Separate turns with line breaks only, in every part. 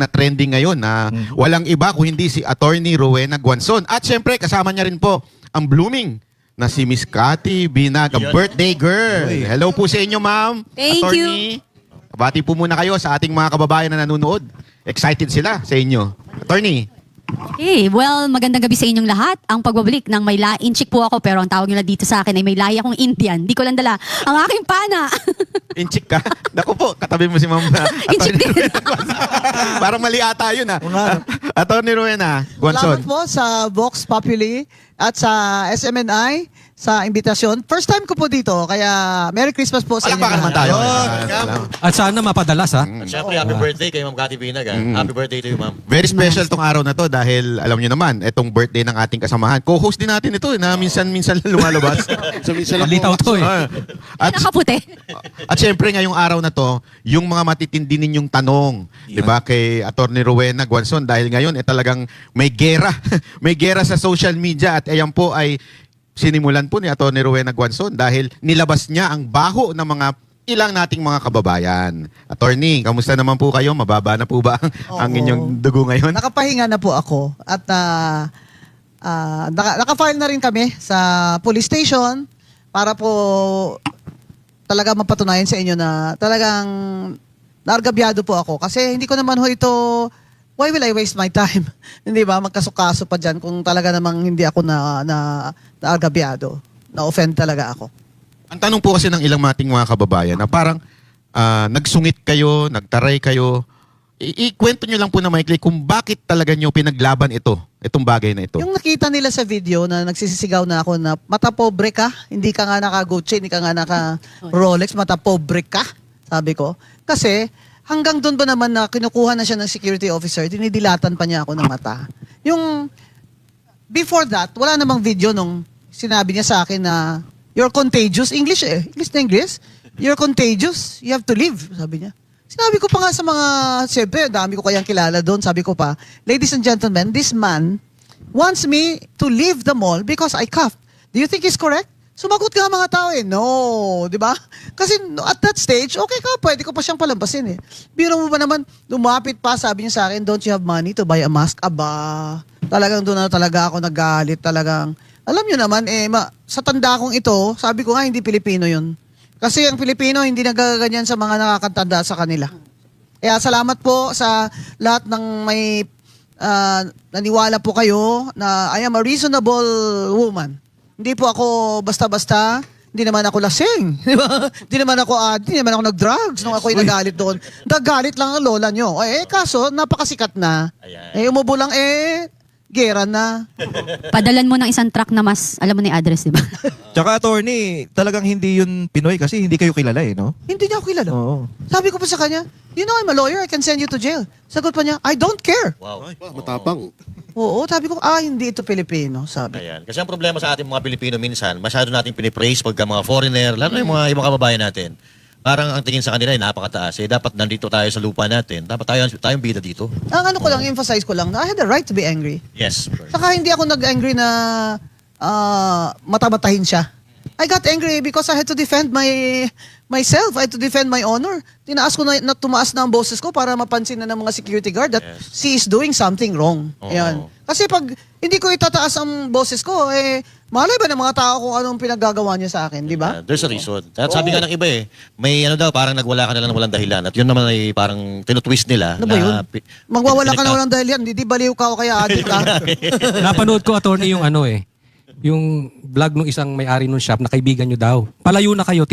trending ngayon na walang iba kung hindi si Attorney Rowena Guanzon. At syempre, kasama niya rin po ang blooming na si Miss Cathy Binag, ang birthday girl. Hello po sa inyo, ma'am.
Thank
Attorney. Bati po muna kayo sa ating mga kababayan na nanonood. Excited sila sa inyo. Attorney.
Hey, well, magandang gabi sa inyong lahat. Ang pagbabalik ng may inchik po ako, pero ang tawag nila dito sa akin ay may laya akong Indian. Di ko lang dala ang aking pana.
Inchik ka? Naku po, katabi mo si ma'am.
Inchik din.
Parang mali ata yun Attorney Rowena Guanzon.
Salamat po sa Vox Populi at sa SMNI sa imbitasyon. First time ko po dito, kaya Merry Christmas po sa inyo.
Palakpakan naman tayo.
At sana mapadalas, ha?
At syempre, happy birthday kay Ma'am Cathy Binag. Happy birthday to you, ma'am.
Very special tong araw na to dahil alam nyo naman, itong birthday ng ating kasamahan. Co-host din natin ito na minsan-minsan lumalabas.
So, minsan lang
Malitaw to, eh.
At,
Nakaputi.
at syempre ngayong araw na to, yung mga matitindi ninyong tanong, di ba, kay Attorney Rowena Guanzon dahil ngayon talagang may gera. May gera sa social media at ayan po ay sinimulan po ni Attorney Rowena Guanzon dahil nilabas niya ang baho ng mga ilang nating mga kababayan. Attorney, kamusta naman po kayo? Mababa na po ba ang inyong dugo ngayon?
Nakapahinga na po ako at naka-file na rin kami sa police station para po talaga mapatunayan sa inyo na talagang naargabyado po ako kasi hindi ko naman ho ito. Why will I waste my time? Hindi ba? Magkasukaso pa dyan kung talaga namang hindi ako naagabyado. Na-offend talaga ako.
Ang tanong po kasi ng ilang mating mga kababayan na parang nagsungit kayo, nagtaray kayo. Ikwento nyo lang po na maikli kung bakit talaga nyo pinaglaban itong bagay na ito.
Yung nakita nila sa video na nagsisisigaw na ako na mata pobre ka, hindi ka nga naka-Gucci, hindi ka nga naka-Rolex, mata pobre ka, sabi ko. Kasi hanggang doon ba naman na kinukuha na siya ng security officer, dinidilatan pa niya ako ng mata. Yung before that, wala namang video nung sinabi niya sa akin na you're contagious. English eh. English na English. You're contagious. You have to leave. Sabi niya. Sinabi ko pa nga sa mga, siyempre, dami ko kayang kilala doon. Sabi ko pa, ladies and gentlemen, this man wants me to leave the mall because I coughed. Do you think he's correct? Sumagot nga mga tao eh. No, di ba? Kasi at that stage, okay ka, pwede ko pa siyang palabasin eh. Biro mo ba naman, lumapit pa, sabi niya sa akin, don't you have money to buy a mask? Aba, talagang doon na talaga ako nagalit talagang. Alam niyo naman, sa tanda kong ito, sabi ko nga, hindi Pilipino yun. Kasi ang Pilipino, hindi nagaganyan sa mga nakakatanda sa kanila. Kaya salamat po sa lahat ng may naniwala po kayo na I am a reasonable woman. Hindi po ako basta-basta, hindi naman ako lasing, di ba? Hindi naman ako nag-drugs nung ako'y nagalit doon. Nagalit lang ang lola nyo. Kaso, napakasikat na. Umubo lang, gera na.
Padalan mo ng isang truck na mas, alam mo na yung address, di ba?
Tsaka attorney, talagang hindi yun Pinoy kasi hindi kayo kilala no?
Hindi niya ako kilala.
Oo.
Sabi ko pa sa kanya, you know I'm a lawyer, I can send you to jail. Sagot pa niya, I don't care.
Wow.
Matapang.
Oo, sabi ko, hindi ito Pilipino, sabi.
Ayan. Kasi ang problema sa ating mga Pilipino minsan, masyado natin pinipraise pagka mga foreigner, lalo na yung mga ibang kababayan natin. Parang ang tingin sa kanila ay napakataas. Dapat nandito tayo sa lupa natin. Dapat tayong bida dito.
Ang ano ko lang, emphasize ko lang, na I had the right to be angry.
Yes.
Saka hindi ako nag-angry na matamatahin siya. I got angry because I had to defend myself. I had to defend my honor. Tinaas ko na tumaas na ang boses ko para mapansin na ng mga security guard that she is doing something wrong. Ayan. Kasi pag hindi ko itataas ang boses ko, malay ba ng mga tao kung anong pinaggagawa niya sa akin, di ba?
There's a reason. At sabi nga ng iba may daw, parang nagwala ka na lang ng walang dahilan. At yun naman ay parang tinutwist nila.
Ano ba yun? Magwawala ka na walang dahilan. Hindi baliw ka o kaya adik ka.
Napanood ko, attorney, yung yung vlog ng isang may-ari ng shop na kaibigan nyo daw. Palayo na kayo,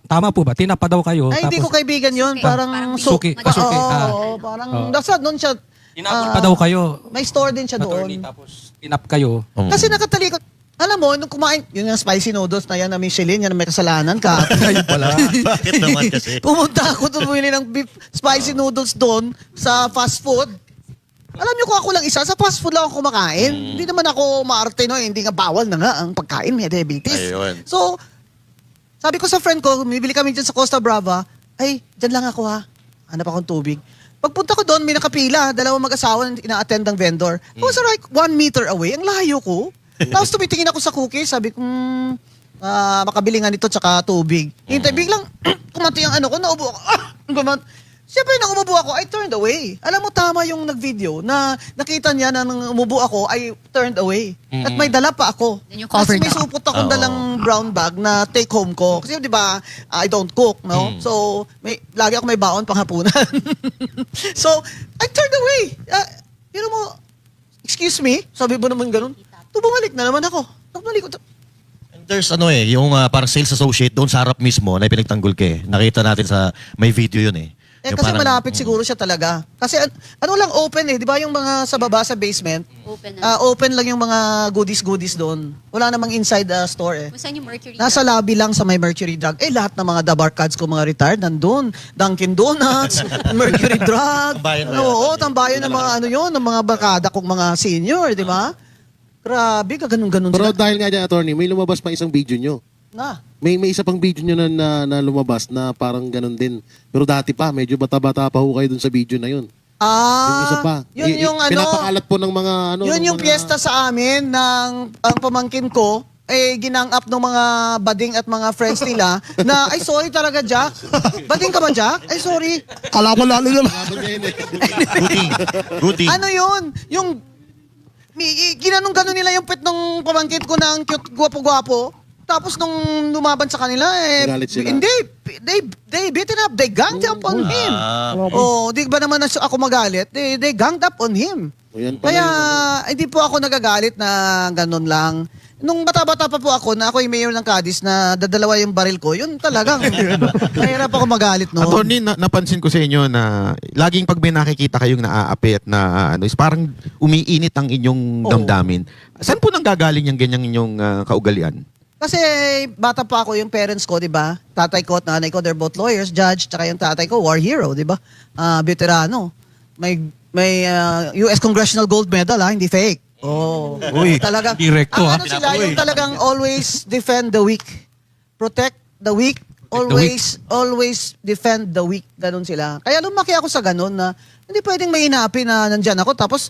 tama po ba? Tinapa daw kayo.
Ay, hindi ko kaibigan yun. Parang
Suki. Pasuki.
Oo, parang nasa doon siya.
Tinapa pa daw kayo.
May store din siya
Attorney,
doon.
tapos tinap kayo.
Kasi nakatalikod. Alam mo, nung kumain, yun yung spicy noodles na yan na Michelin, yan na may kasalanan ka.
Ayun pala.
Bakit naman kasi?
Pumunta ako doon, bumili ng beef spicy noodles doon sa fast food. Alam niyo kung ako lang isa, sa fast food lang ako kumakain. Hindi naman ako maarte, no? Hindi nga bawal na nga ang pagkain, may diabetes.
Ayun.
So, sabi ko sa friend ko, bibili kami dyan sa Costa Brava, dyan lang ako ha. Hanap akong tubig. Pagpunta ko doon, may nakapila, dalawang mag-asawa na ina-attend ng vendor. I was like 1 meter away, ang layo ko. Tapos tumitingin ako sa cookie, sabi ko, makabili nga nito tsaka tubig. Hintay, biglang kumati ang ano ko, naubo ako. Siyempre, nang umubo ako, I turned away. Alam mo, tama yung nag-video na nakita niya na nang umubo ako, I turned away. At may dala pa ako.
Yan yung
Kasi
covered
may
up.
supot akong dalang brown bag na take home ko. Kasi di ba, I don't cook, no? So, lagi ako may baon pang hapunan. So, I turned away. You know, excuse me? Sabi mo naman ganun. Bumalik na naman ako. Bumalik ko.
There's yung parang sales associate doon sa harap mismo na pinagtanggol ka eh. Nakita natin sa may video yun eh. Yung
Kasi
parang-
malapit siguro siya talaga. Kasi ano lang open eh, di ba yung mga sa baba sa basement,
Open na.
open lang yung mga goodies doon. Wala namang inside the store eh.
Kung saan yung Mercury?
Nasa lobby lang sa may Mercury Drug. Lahat ng mga Dabar cards ko, mga retired, nandun. Dunkin Donuts, Mercury Drug.
Tambayan na yan.
Oo, tambayan ng mga ng mga barkada kong mga senior, di ba? Grabe, ganun
Pero
sila.
dahil nga dyan, attorney, may lumabas pa isang video nyo.
Na.
May isa pang video nyo na lumabas na parang ganun din. Pero dati pa, medyo bata-bata pa ho kayo dun sa video na yun. Yung isa pa.
Yun yung
Pinapakalat po ng mga
yun
ng
yung
mga-
piyesta sa amin ng ang pamangkin ko ginang up ng mga bading at mga friends nila na, ay sorry talaga, Jack. Bading ka ba, Jack? Ay sorry.
Kala ko lalo naman.
Goodie.
Ano yun? Yung ginanong-ganon nila yung pet ng pamangkin ko na ang cute, gwapo-gwapo. Tapos nung lumaban sa kanila,
Galit sila.
hindi, they beaten up, they ganged up on him. Di ba naman ako magalit? They ganged up on him.
O, yan pala
Kaya
yung
hindi po ako nagagalit na ganun lang. Nung bata-bata pa po ako na ako yung mayor ng Cadiz na dadalawa yung baril ko, yun talagang mahirap ako magalit noon.
Attorney, napansin ko sa inyo na laging pag may nakikita kayong naaapi at na is parang umiinit ang inyong
Oo.
damdamin. Saan po nanggagaling yung ganyang inyong kaugalian?
Kasi bata pa ako, yung parents ko, di ba? Tatay ko at nanay ko, they're both lawyers, judge, tsaka yung tatay ko, war hero, di ba? Veterano. May US Congressional Gold Medal, hindi fake. Oh,
Uy,
talagang,
direkto,
ang
ha?
ano sila, yung talagang always defend the weak. Protect the weak. Always defend the weak. Ganon sila. Kaya lumaki ako sa ganon na hindi pwedeng may inaapi na nandyan ako tapos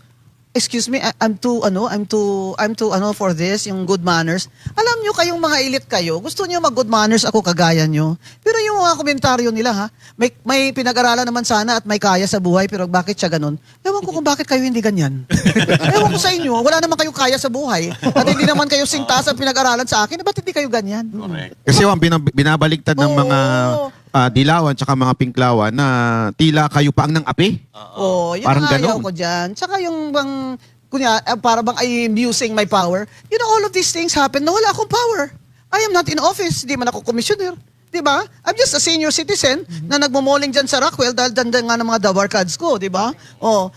excuse me, I'm too for this, yung good manners. Alam nyo kayong mga elite kayo, gusto nyo mag good manners ako kagaya nyo. Pero yung mga komentaryo nila ha, may pinag-aralan naman sana at may kaya sa buhay pero bakit siya ganun? Ewan ko kung bakit kayo hindi ganyan. Ewan ko sa inyo, wala naman kayong kaya sa buhay at hindi naman kayo singtas ang pinag-aralan sa akin, ba't hindi kayo ganyan?
Kasi ang binabaligtad ng mga dilawan tsaka mga pinklawan na tila kayo pa ang nang api.
Yun
Parang
ang ayaw
ganon.
ko dyan. Tsaka yung bang, para bang I'm using my power. You know, all of these things happen na wala akong power. I am not in office. Di man ako commissioner. Di ba? I'm just a senior citizen na nagmumoling dyan sa Rockwell dahil dandan nga ng mga Dabar cards ko. Di ba?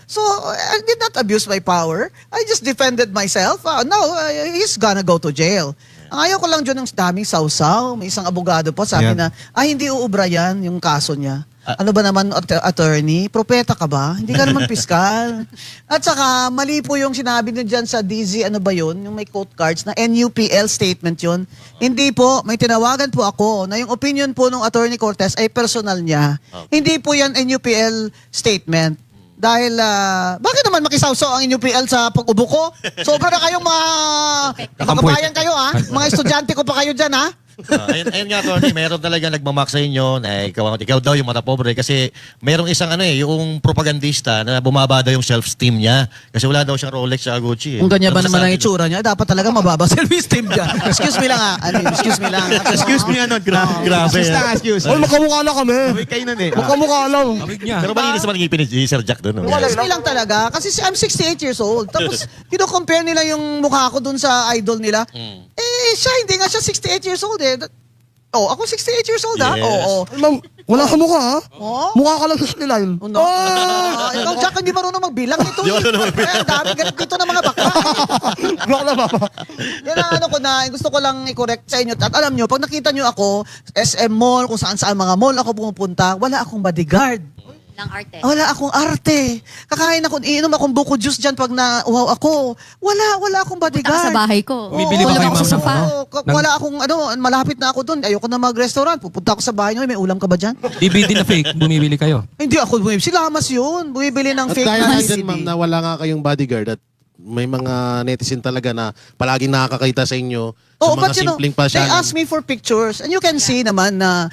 So, I did not abuse my power. I just defended myself. Now, he's gonna go to jail. Ang ayaw ko lang dyan ng daming sausaw. May isang abogado pa sabi
Yan.
na, hindi uubra yan yung kaso niya. Ano ba naman, attorney? Propeta ka ba? Hindi ka naman piskal. At saka, mali po yung sinabi niyo dyan sa DZ, ano ba yun? Yung may quote cards na NUPL statement yun. Hindi po, may tinawagan po ako na yung opinion po ng Attorney Cortez ay personal niya. Hindi po yan NUPL statement. Dahil, bakit naman makisawsaw ang NUPL sa pag-ubo ko? Sobra na kayong mga kababayan kayo, ha? Mga estudyante ko pa kayo dyan, ha?
Ayun nga, Tony, meron talaga nagmamak sa inyo na ikaw daw yung mata pobre kasi merong isang yung propagandista na bumaba daw yung self-esteem niya kasi wala daw siyang Rolex sa Gucci.
Kung ganyan ba
Ano
naman ang
masasabi
itsura niya, dapat talaga mababa self-esteem niya. Excuse me lang excuse me lang.
Excuse me,
Grabe.
Excuse.
Oy, magkamukha lang kami.
Uy, kayo na eh.
Magkamukha lang.
Kamig niya.
Pero malinis naman ang ngipin ni Sir Jack doon.
Excuse me lang talaga kasi I'm 68 years old. Tapos kino-compare nila yung mukha ko dun sa idol nila. Siya hindi nga siya 68 years old eh. Ako 68 years old ha?
Yes.
Oo.
Ma'am, wala ka mukha ha?
Oh?
Mukha ka lang sa line.
No. Ikaw, Jack, hindi marunong magbilang nito.
Di marunong magbilang.
Ang dami ganit dito ng mga bakla.
Block na ba?
Yan ang ko na, gusto ko lang i-correct sa inyo. At alam nyo, pag nakita nyo ako, SM Mall, kung saan-saan mga mall ako pumupunta, wala akong bodyguard.
Ng arte.
Wala akong arte. Kakain ako, iinom akong buko juice dyan pag nauhaw ako. Wala akong
Punta
bodyguard.
ka sa bahay ko.
Bumibili ba
Tulog
kayo,
ako
ma'am,
sa sofa.
Wala akong, malapit na ako doon. Ayoko na mag-restaurant. Pupunta ako sa bahay nyo. May ulam ka ba dyan?
DVD na fake, bumibili kayo.
Hindi ako bumibili. Si Lamas yun. Bumibili ng
At
fake
dahil
na
nga
DVD.
dyan, ma'am, na wala nga kayong bodyguard at may mga netizen talaga na palaging nakakakita sa inyo sa mga
But
simpleng
they
pasyalan.
ask me for pictures. And you can see naman na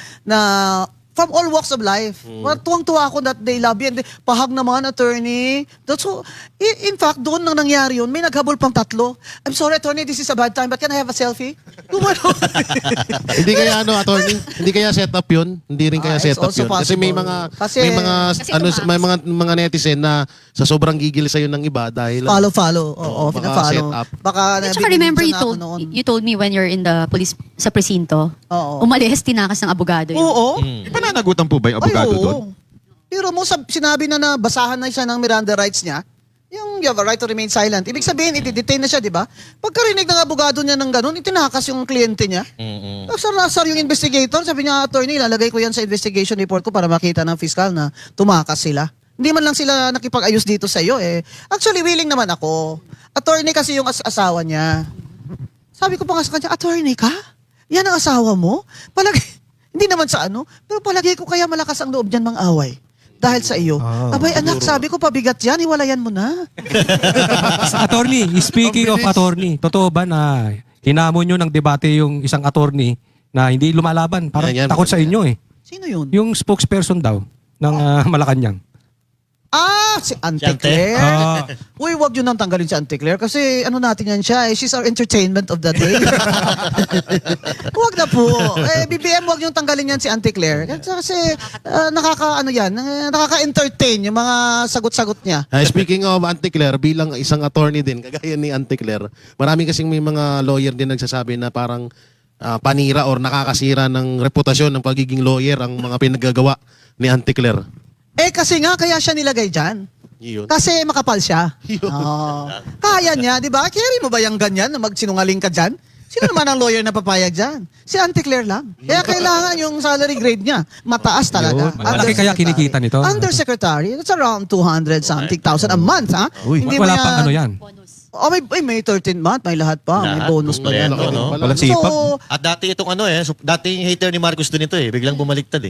From all walks of life. Tuwang-tuwa ako that they love you. And pahag naman, attorney. That's so, in fact, doon nang nangyari yun, may naghabol pang 3. I'm sorry, attorney, this is a bad time, but can I have a selfie? Gumano.
Hindi kaya attorney, hindi kaya setup 'yun. Hindi rin kaya
it's
setup
also
'yun. Kasi may
possible.
mga
Kasi-
may mga netizen na sa sobrang gigil sa ng iba dahil
Follow. Oo,
baka
pina-follow.
set up.
Baka
At saka remember
nabibigyan na ako noon.
you told me when you're in the police sa presinto,
Oo.
umalis, tinakas ng abogado yun.
Oo.
Pananagutan po ba yung abogado
Ay, oo.
doon?
Pero mo, sinabi na basahan na siya ng Miranda rights niya, yung you have a right to remain silent. Ibig sabihin, i-detain na siya, di ba? Pagkarinig ng abogado niya ng ganun, itinakas yung kliyente niya. Nasar yung investigator, sabi niya, attorney, lalagay ko yan sa investigation report ko para makita ng fiscal na tumakas sila. Hindi man lang sila nakipag-ayos dito sa iyo eh. Actually, willing naman ako. Attorney kasi yung asawa niya. Sabi ko pa nga sa kanya, attorney ka? Yan ang asawa mo? Hindi naman sa ano, pero palagi ko kaya malakas ang loob niyan mang-away. Dahil sa iyo. Abay anak, sabi ko pabigat yan, hiwalayan mo na.
Attorney, speaking of attorney, totoo ba na hinamon nyo ng debate yung isang attorney na hindi lumalaban? Parang
Yan,
takot sa inyo eh.
Sino yun?
Yung spokesperson daw ng Malacanang.
Si Auntie
Ante.
Claire.
Ah.
Uy, wag yun nang tanggalin si Auntie Claire kasi ano natin yan siya, she's our entertainment of the day. Wag na po. BBM, wag yung tanggalin yan si Auntie Claire. Kasi nakaka-entertain yung mga sagot-sagot niya.
Speaking of Auntie Claire, bilang isang attorney din, kagaya ni Auntie Claire, marami kasing may mga lawyer din nagsasabi na parang panira or nakakasira ng reputasyon ng pagiging lawyer ang mga pinagagawa ni Auntie Claire.
Kasi nga, kaya siya nilagay dyan.
Yun.
Kasi makapal siya. Kaya niya, di ba? Carry mo ba yung ganyan na magsinungaling ka dyan? Sino naman ang lawyer na papayag dyan? Si Auntie Claire lang. Kaya kailangan yung salary grade niya. Mataas talaga.
Yun. Malaki kaya kinikita nito.
Undersecretary, that's around 200 something thousand a month, ha? Hindi mo
Wala pang ano yan.
may 13 month, may lahat pa. May
Lahat,
bonus pa yan.
kompleto, no?
Walang sipag.
So,
At dati itong dating hater ni Marcos din ito biglang bumaliktad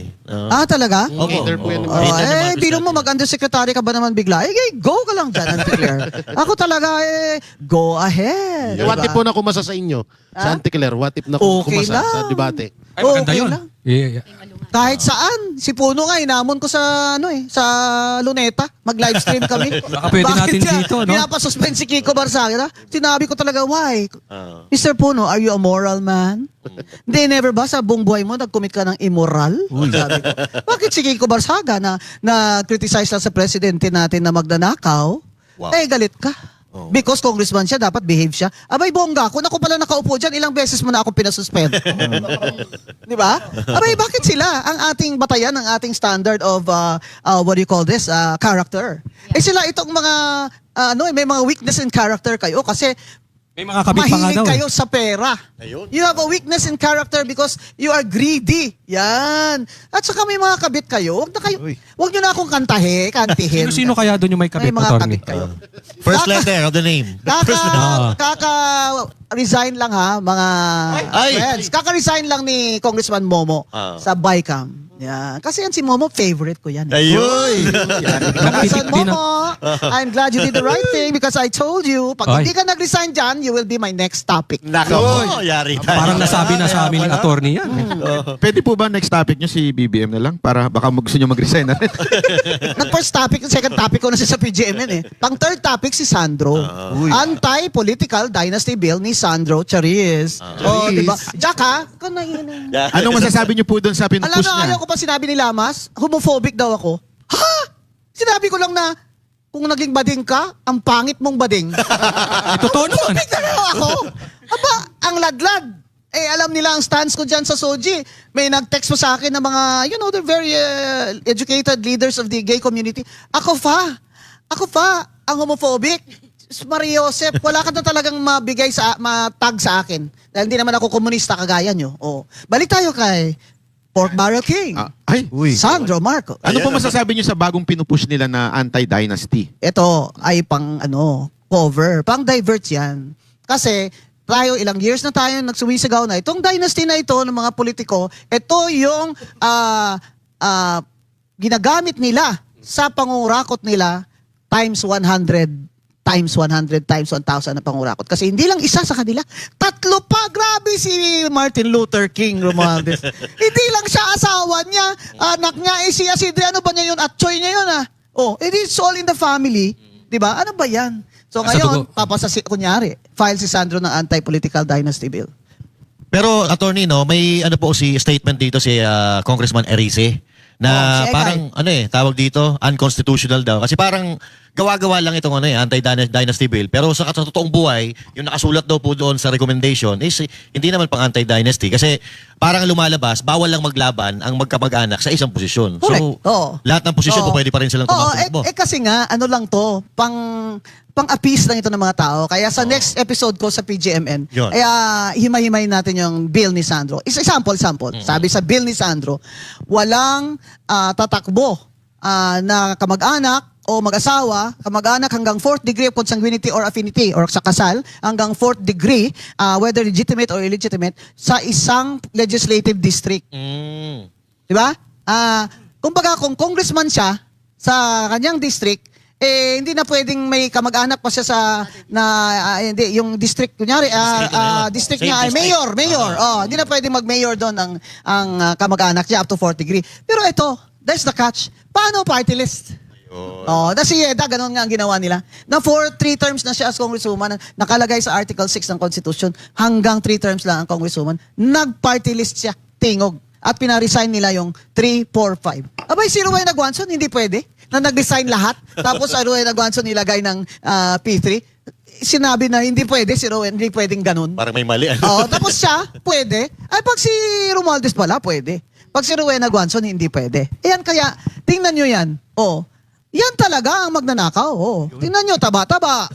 talaga?
Opo.
Hater po yan ni
Oo. Hater ni Marcos
Biro mo
dati.
mag-undersecretary ka ba naman bigla? Go ka lang dyan, Auntie Claire. Ako talaga, go ahead.
What if po na kumasa sa inyo? Sa Auntie Claire, what if na
Okay
kumasa
lang.
sa debate?
Ay, maganda
Okay
yun.
lang.
Yeah.
Kahit saan. Si Puno nga, inamon ko sa sa Luneta. Mag-live stream kami.
Baka pwede natin dito, no?
Pinapasuspend si Kiko Barsaga. Sinabi ko talaga, why?
Ah.
Mr. Puno, are you a moral man? Hindi, never ba sa buong buhay mo nag-commit ka ng immoral? Sabi ko. Bakit si Kiko Barsaga na criticize lang sa presidente natin na magnanakaw?
Wow.
Galit ka. Because congressman siya, dapat behave siya. Abay, bongga, kung ako pala nakaupo dyan, ilang beses mo na ako pinasuspend. Di ba? Abay, bakit sila? Ang ating batayan, ang ating standard of, what do you call this? Character. Sila itong mga, may mga weakness in character kayo kasi
May mga kabit pa nga
mahilig
daw.
kayo sa pera.
Ayun.
You have a weakness in character because you are greedy. Yan. At saka may mga kabit kayo. Wag nyo na akong kantihin.
Sino kaya doon yung may kabit,
May mga
attorney?
kabit kayo.
First letter of the name.
Kaka-resign lang ha, mga
Ay!
friends. Kaka-resign lang ni Congressman Momo sa BICAM. Yan. Kasi yan si Momo, favorite ko yan.
Ayun.
Congressman Momo, I'm glad you did the right thing because I told you, pag
Ay.
hindi ka nag-resign dyan, you will be my next topic.
Nako. Yari tayo.
Parang nasabi na sa amin ni attorney yan.
Pwede po ba next topic nyo si BBM na lang? Para baka gusto nyo mag-resign na rin.
Nag-first topic, second topic ko na siya sa PGMN eh. Pang third topic si Sandro. Anti-political dynasty bill ni Sandro Charis. Di ba? Jack ha?
Anong masasabi nyo po doon sa
Alam
pinupush
na,
niya?
ayaw ko pa sinabi ni Lamas, homophobic daw ako. Ha? Sinabi ko lang na, kung naging bading ka, ang pangit mong bading.
Totoo naman.
Homophobic na daw ako. Aba, ang ladlad. Alam nila ang stance ko dyan sa Soji. May nag-text mo sa akin ng mga, the very educated leaders of the gay community. Ako pa, ang homophobic. Maria Joseph, wala ka na talagang matag sa akin. Dahil hindi naman ako komunista kagaya nyo. Balik tayo kay Pork Barrel King. Sandro Marcos.
Ano po masasabi nyo sa bagong pinupush nila na anti-dynasty?
Ito ay pang cover, pang divert yan. Kasi tayo ilang years na tayo nagsumisigaw na itong dynasty na ito ng mga politiko, ito yung ginagamit nila sa pangurakot nila times 100 times 100 times 1,000 na pangurakot. Kasi hindi lang isa sa kanila, 3 pa. Grabe si Martin Luther King Romualdez. Hindi lang siya asawa niya, anak niya, si Isidre, ano ba niya yun? Atchoy niya yun Oh, it is all in the family. Diba? Ano ba yan? So ngayon, kunyari, file si Sandro ng anti-political dynasty bill.
Pero attorney, no, may ano po si statement dito si Congressman Erice na
si Egay.
parang tawag dito unconstitutional daw kasi parang gawa-gawa lang itong anti-dynasty bill, pero sa totoong buhay yung nakasulat daw po doon sa recommendation is hindi naman pang anti-dynasty kasi parang lumalabas bawal lang maglaban ang magkamag-anak sa isang posisyon.
Correct.
So lahat ng posisyon po pwede pa rin silang tumakbo.
Kasi nga, ano lang to, pang-appease lang ito ng mga tao. Kaya sa next episode ko sa PGMN,
Yun.
himay-himay natin yung bill ni Sandro. Example. Sabi sa bill ni Sandro, walang tatakbo na kamag-anak o mag-asawa, kamag-anak hanggang 4th degree of consanguinity or affinity or sa kasal, hanggang 4th degree, whether legitimate or illegitimate, sa isang legislative district. Diba? Kumbaga, kung congressman siya sa kanyang district, hindi na pwedeng may kamag-anak pa siya sa hindi yung district kunyari district niya ay mayor. Hindi na pwedeng mag-mayor doon ang kamag-anak niya up to 4th degree. Pero ito, that's the catch. Paano party list? Si Yeda, ganun nga ang ginawa nila. Na 3 terms na siya as congresswoman, nakalagay sa Article 6 ng Constitution, hanggang 3 terms lang ang congresswoman. Nag-party list siya, tingog. At pina-resign nila yung 3, 4, 5. Abay, si Rowena Guanzon, hindi pwede. Na nag-resign lahat. Tapos si Rowena Guanzon nilagay ng P3. Sinabi na hindi pwede, si Rowena, hindi pwedeng ganun.
Parang may mali.
Tapos siya, pwede. Ay, pag si Romualdez pala, pwede. Pag si Rowena Guanzon, hindi pwede. Ayan, kaya, tingnan nyo yan. Yan talaga ang magnanakaw. Tingnan nyo, taba-taba.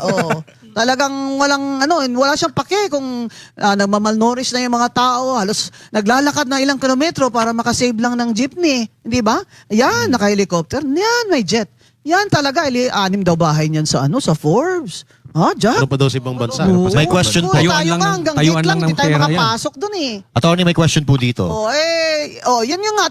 Talagang wala siyang pake kung nagmamalnourished na yung mga tao, halos naglalakad na ilang kilometro para makasave lang ng jeepney. Hindi ba? Yan, naka-helicopter. Yan, may jet. Yan talaga, 6 daw bahay niyan sa Forbes. Diyan.
Ano pa daw sa ibang bansa?
May question po.
Tayo
Tayuan lang
nga
ng-
hanggang
tayuan
gate lang,
lang ng
hindi tayo
pera yan.
makapasok dun
Attorney, may question po dito.
Yan yung nga,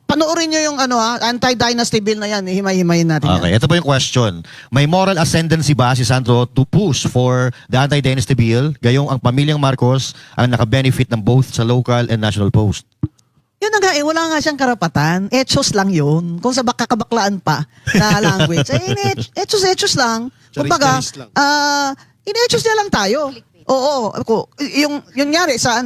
panoorin nyo yung anti-dynasty bill na yan, himay-himayin natin yan.
Okay, ito po yung question. May moral ascendancy ba si Sandro to push for the anti-dynasty bill gayong ang pamilyang Marcos ang naka-benefit ng both sa local and national post?
Yun na nga, wala nga siyang karapatan. Etchos lang yun. Kung sa kakabaklaan pa na language. Etchos lang. Kumbaga,
Charis lang.
in-etchos niya lang tayo. Oo. Yung nyari sa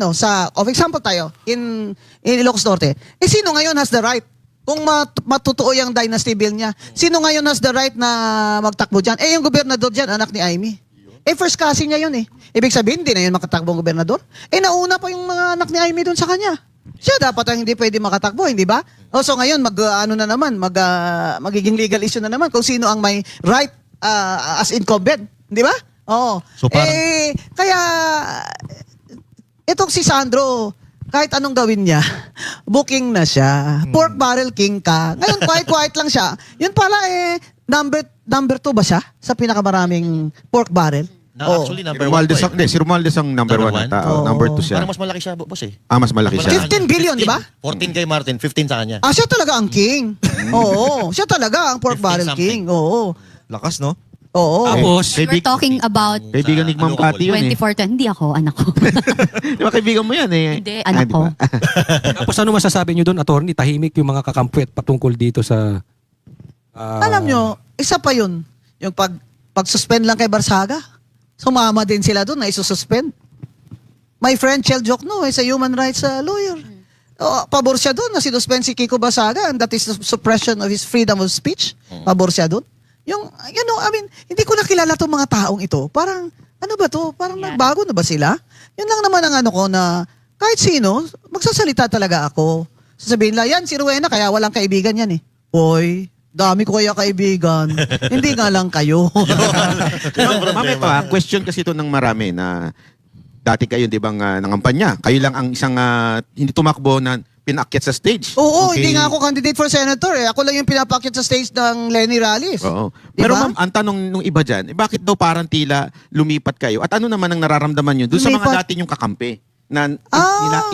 of example tayo, in Ilocos Norte. Sino ngayon has the right? Kung matutuo yung dynasty bill niya, sino ngayon has the right na magtakbo dyan? Yung gobernador dyan, anak ni Amy. First cousin niya yun Ibig sabihin, hindi na yun makatakbo ang gobernador. Nauna pa yung mga anak ni Amy doon sa kanya. Siya dapat ang hindi pwede makatakbo, hindi ba? So ngayon, magiging legal issue na naman kung sino ang may right as incumbent. Di ba?
So parang-
Kaya, itong si Sandro, kahit anong gawin niya, booking na siya. Pork barrel king ka. Ngayon, quiet lang siya. Yun pala number 2 ba siya sa pinakamaraming pork barrel?
Actually, number 1
Romualdez si Romualdez ang number 1
Number
na tao.
one?
Number 2 siya.
Parang mas malaki siya, boss
Mas malaki siya.
15 billion, di ba?
14 kay Martin, 15 sa kanya.
Siya talaga ang king. Siya talaga ang pork
15
barrel
something.
king. Oo.
Lakas, no?
Tapos,
We're talking about
Kaibigan ni Ma'am Cathy yun
24 Hindi ako, anak ko.
Di ba kaibigan mo yan
Hindi, anak
di
ko.
ba?
tapos ano masasabi nyo doon, attorney? Tahimik yung mga kakampuet patungkol dito sa...
Alam nyo, isa pa yun. Yung pag-suspend lang kay Barsaga. Sumama din sila doon na isususpend. My friend Chel Jokno is a human rights lawyer. Pabor siya doon na sinuspend si Kiko Barsaga and that is the suppression of his freedom of speech. Pabor siya doon. Hindi ko nakilala itong mga taong ito. Parang, ano ba to? Parang nagbago na ba sila? Yun lang naman ang ko na kahit sino, magsasalita talaga ako. Sasabihin lang, yan si Rowena, kaya walang kaibigan yan Hoy, dami ko kaya kaibigan. Hindi nga lang kayo.
Ma'am, ito question kasi ito ng marami na dati kayo, di bang nangampanya? Kayo lang ang isang hindi tumakbo na pinaakyat sa stage.
Oo,
Okay.
hindi nga ako candidate for senator Ako lang yung pinapakit sa stage ng Lenny Rallies.
Oo.
Diba?
Pero ma'am, ang tanong nung iba dyan, bakit daw parang tila lumipat kayo? At ano naman ang nararamdaman nyo doon sa mga
Lumipat?
dati yung kakampi? Na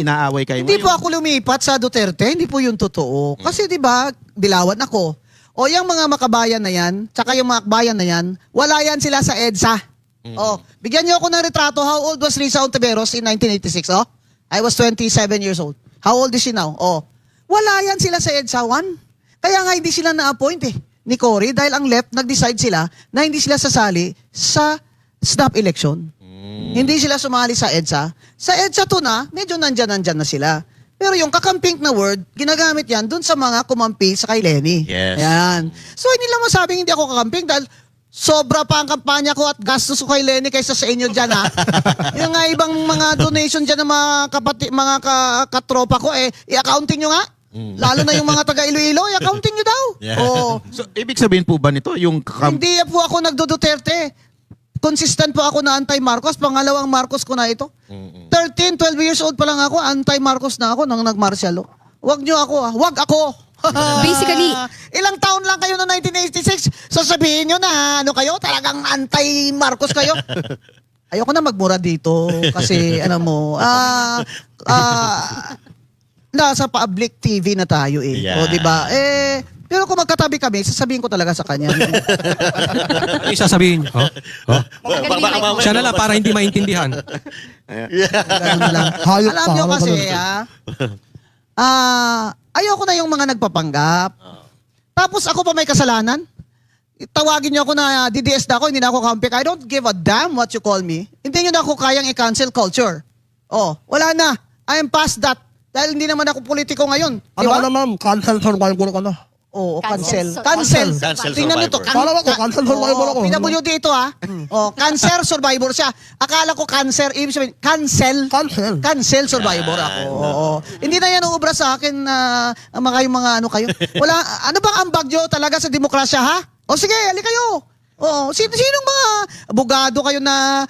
inaaway kayo
Hindi po
ngayon?
ako lumipat sa Duterte, hindi po yun totoo. Kasi 'di ba, dilawan ako. O yung mga makabayan na yan, tsaka yung mga akbayan na yan, wala yan sila sa EDSA. Oh, bigyan niyo ako ng retrato. How old was Risa Ontiveros in 1986? Oh, I was 27 years old. How old is she now? Oh, wala yan sila sa EDSA 1. Kaya nga hindi sila na-appoint ni Cory dahil ang left nag-decide sila na hindi sila sasali sa snap election. Hindi sila sumali sa EDSA. Sa EDSA 2 na, medyo nandyan na sila. Pero yung kakamping na word, ginagamit yan dun sa mga kumampi sa kay Lenny.
Yes.
Ayan. So hindi lang masabing hindi ako kakamping dahil sobra pa ang kampanya ko at gastos ko kay Lenny kaysa sa inyo dyan, ha? Yung nga ibang mga donation dyan ng mga katropa ko, i-accounting nyo nga. Lalo na yung mga taga Iloilo, i-accounting nyo daw.
Yeah.
Oo.
So, ibig sabihin po ba nito, yung
Hindi po ako nagdo-Duterte. Consistent po ako na anti-Marcos. Pangalawang Marcos ko na ito. 13, 12 years old pa lang ako, anti-Marcos na ako nang nag-martial law. Wag nyo ako, ha? Wag ako.
Basically,
Ilang taon lang kayo noong 1986, sasabihin nyo na ano kayo, talagang anti-Marcos kayo. Ayoko na magmura dito kasi ano mo, nasa public TV na tayo
Yeah.
O di ba? Pero kung magkatabi kami, sasabihin ko talaga sa kanya.
Ano yung sasabihin niyo? Siya na lang para hindi maintindihan.
Ganun lang. Alam nyo kasi, ayoko na yung mga nagpapanggap. Tapos ako pa may kasalanan. Tawagin niyo ako na DDS na ako, hindi na ako kampik. I don't give a damn what you call me. Hindi niyo na ako kayang i-cancel culture. Oh, wala na. I am past that. Dahil hindi naman ako politiko ngayon.
Ano ka na, ma'am? Cancel survivor ka na.
Oo, cancel.
Cancel.
Cancel
Tingnan nyo to.
survivor.
Kala ko, cancel survivor ako.
PWD ito, ha? Oh, cancer survivor siya. Akala ko cancer, ibig sabihin, cancel.
Cancel.
Cancel survivor ako. Oo. Hindi na yan uubra sa akin na mga ano kayo. Wala, ano bang ambag nyo talaga sa demokrasya, ha? O sige, ali kayo. Oo, sinong mga abogado kayo na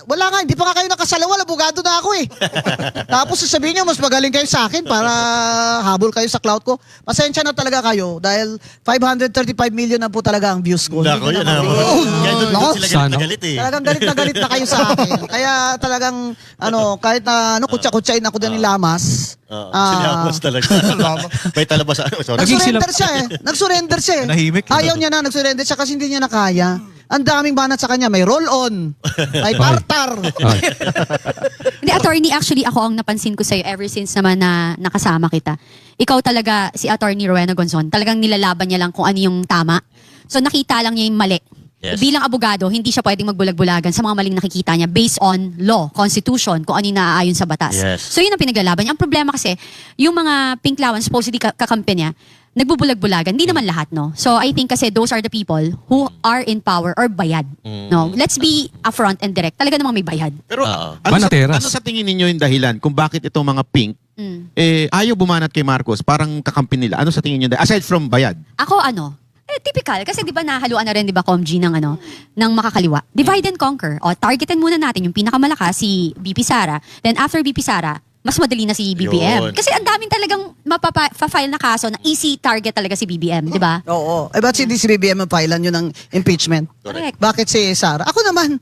wala nga, hindi pa nga kayo nakasalawal, abogado na ako Tapos sasabihin nyo, mas magaling kayo sa akin para habol kayo sa clout ko. Pasensya na talaga kayo dahil 535 million na po talaga ang views ko.
Nako,
Hindi
yun
na
na.
mali-
Kaya doon
Nako,
sila
sana.
galit na galit
Talagang galit na kayo sa akin. Kaya talagang, kahit na kutsa-kutsain ako din ni Lamas.
Sinamas talaga. May talabas. Sorry.
Nag-surrender siya Nag-surrender siya
Nahimik.
Ayaw niya na, nag-surrender siya kasi hindi niya na kaya. Ang daming banat sa kanya. May roll-on. May partar.
Hindi, attorney, actually, ako ang napansin ko sa'yo ever since naman na nakasama kita. Ikaw talaga, si attorney Rowena Gonzon, talagang nilalaban niya lang kung ano yung tama. So nakita lang niya yung mali.
Yes.
Bilang abogado, hindi siya pwedeng magbulag-bulagan sa mga maling nakikita niya based on law, constitution, kung ano yung naaayon sa batas.
Yes.
So yun ang pinaglalaban niya. Ang problema kasi, yung mga pinklawan, supposedly kakampi niya, nagbubulag-bulagan. Hindi naman lahat, no? So I think kasi those are the people who are in power or bayad. No? Let's be upfront and direct. Talaga namang may bayad.
Pero
Oo.
Banateras.
ano sa tingin ninyo yung dahilan kung bakit itong mga pink ayaw bumanat kay Marcos, parang kakampi nila? Ano sa tingin nyo? Aside from bayad?
Ako typical kasi 'di ba nahaluan na rin 'di ba Comg ng ng makakaliwa. Divide and conquer. O targetin muna natin yung pinakamalakas si BP Sara. Then after BP Sara, mas madali na si BBM.
Yun.
Kasi ang daming talagang mapapa-file na kaso na easy target talaga si BBM, 'di ba?
Oo. Ba't hindi si BBM ang filean yun ng impeachment?
Correct.
Bakit si Sara? Ako naman,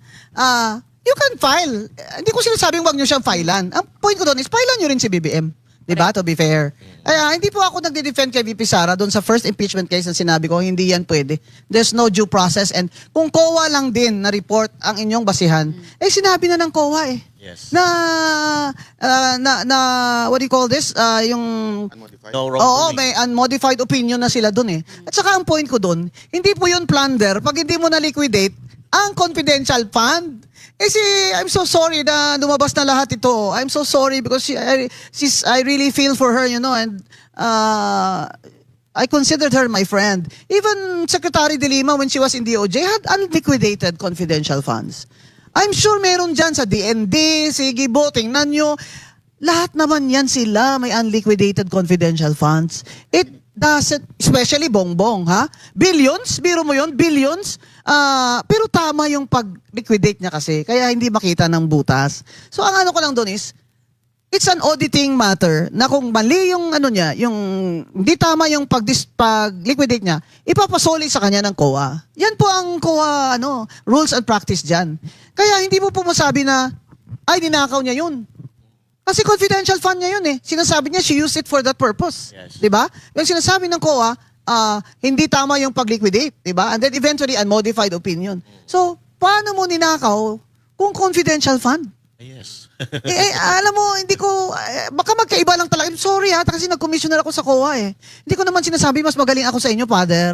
you can file. Hindi ko sinasabing wag nyo siyang filean. Ang point ko doon is filean nyo rin si BBM. Diba? To be fair. Kaya hindi po ako nagde-defend kay VP Sara doon sa first impeachment case na sinabi ko, hindi yan pwede. There's no due process and kung COA lang din na report ang inyong basihan, sinabi na ng COA
Yes.
what do you call this? Yung
No wrong
Oo,
doing.
may unmodified opinion na sila dun At saka ang point ko dun, hindi po yun plunder pag hindi mo na-liquidate ang confidential fund. I'm so sorry na lumabas na lahat ito. I'm so sorry because I really feel for her, and I considered her my friend. Even Secretary De Lima, when she was in DOJ, had unliquidated confidential funds. I'm sure meron dyan sa DND, sige bo, tingnan nyo. Lahat naman yan sila may unliquidated confidential funds. It doesn't, especially Bongbong, ha? Billions, biro mo yun, billions. Pero tama yung pag-liquidate niya kasi, kaya hindi makita ng butas. So ang ano ko lang doon is, it's an auditing matter na kung mali yung niya, yung hindi tama yung pag-liquidate niya, ipapasoli sa kanya ng COA. Yan po ang COA rules and practice diyan. Kaya hindi mo po masabi na ay ninakaw niya yun. Kasi confidential fund niya yun eh. Sinasabi niya, she used it for that purpose.
Yes.
Di ba? Yung sinasabi ng COA, hindi tama yung pag-liquidate. Di ba? And then eventually, unmodified opinion. So, paano mo ninakaw kung confidential fund?
Yes.
Alam mo, hindi ko, baka magkaiba lang talaga. I'm sorry kasi nag-commissioner ako sa COA eh. Hindi ko naman sinasabi, mas magaling ako sa inyo, father.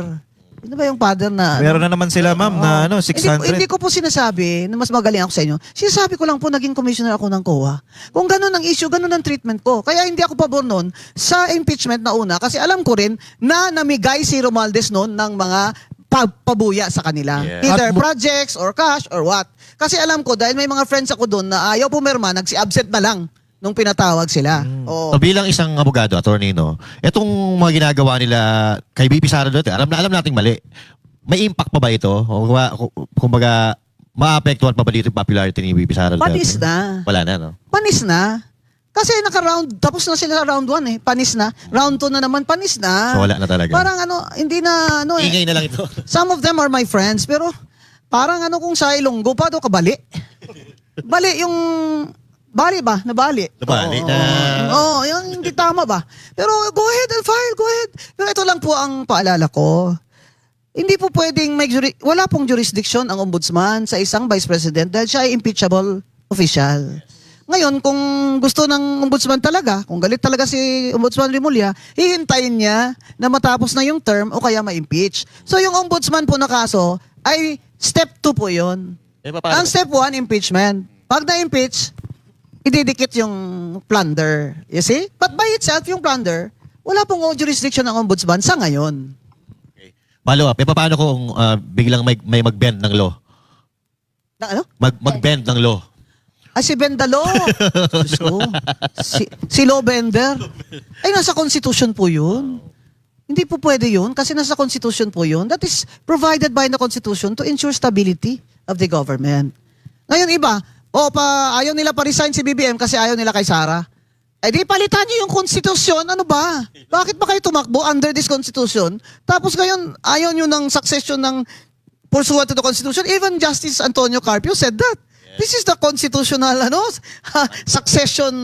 Ano ba yung father na...
Meron na naman sila, ma'am, na 600.
Hindi ko po sinasabi na mas magaling ako sa inyo. Sinasabi ko lang po, naging commissioner ako ng COA. Kung ganun ang issue, ganun ang treatment ko. Kaya hindi ako pabor nun sa impeachment na una. Kasi alam ko rin na namigay si Romualdez nun ng mga pabuya sa kanila.
Yeah.
Either projects or cash or what. Kasi alam ko, dahil may mga friends ako doon na ayaw pumirma, nagsi-absent na lang nung pinatawag sila. Oo.
So, bilang isang abogado, attorney, no, itong mga ginagawa nila kay BP Sara dati, alam nating mali. May impact pa ba ito? O kumbaga, maapektuhan pa ba dito yung popularity ni BP Sara dati?
Panis na.
Wala na, no?
Panis na. Kasi naka-round, tapos na sila round 1 eh. Panis na. Round 2 na naman, panis na.
So, wala na talaga.
Parang hindi na,
Ingay na lang ito.
Some of them are my friends, pero parang kung sa Ilonggo pa daw kabali. Bali yung, bali ba? Nabali.
Nabali na.
Oo, yung hindi tama ba? Pero go ahead and file, go ahead. Pero ito lang po ang paalala ko. Hindi po pwedeng wala pong jurisdiction ang ombudsman sa isang vice president dahil siya ay impeachable official. Ngayon, kung gusto ng ombudsman talaga, kung galit talaga si Ombudsman Rimulya, hihintayin niya na matapos na yung term o kaya ma-impeach. So yung ombudsman po na kaso ay step 2 po yun. Ang step 1, impeachment. Pag na-impeach, ididikit yung plunder. You see? But by itself, yung plunder, wala pong jurisdiction ng ombudsman sa ngayon.
Follow up, paano kung biglang may mag-bend ng law?
Na ano?
Mag-bend ng law.
Si Bendalo. Diyos ko. Si Law Bender. Ay, nasa Constitution po yun. Hindi po pwede yun kasi nasa Constitution po yun. That is provided by the Constitution to ensure stability of the government. Ngayon iba, ayaw nila pa-resign si BBM kasi ayaw nila kay Sara. Eh di palitan niyo yung Constitution. Ano ba? Bakit ba kayo tumakbo under this Constitution? Tapos ngayon, ayaw niyo ng succession ng pursuant to the Constitution. Even Justice Antonio Carpio said that. This is the constitutional succession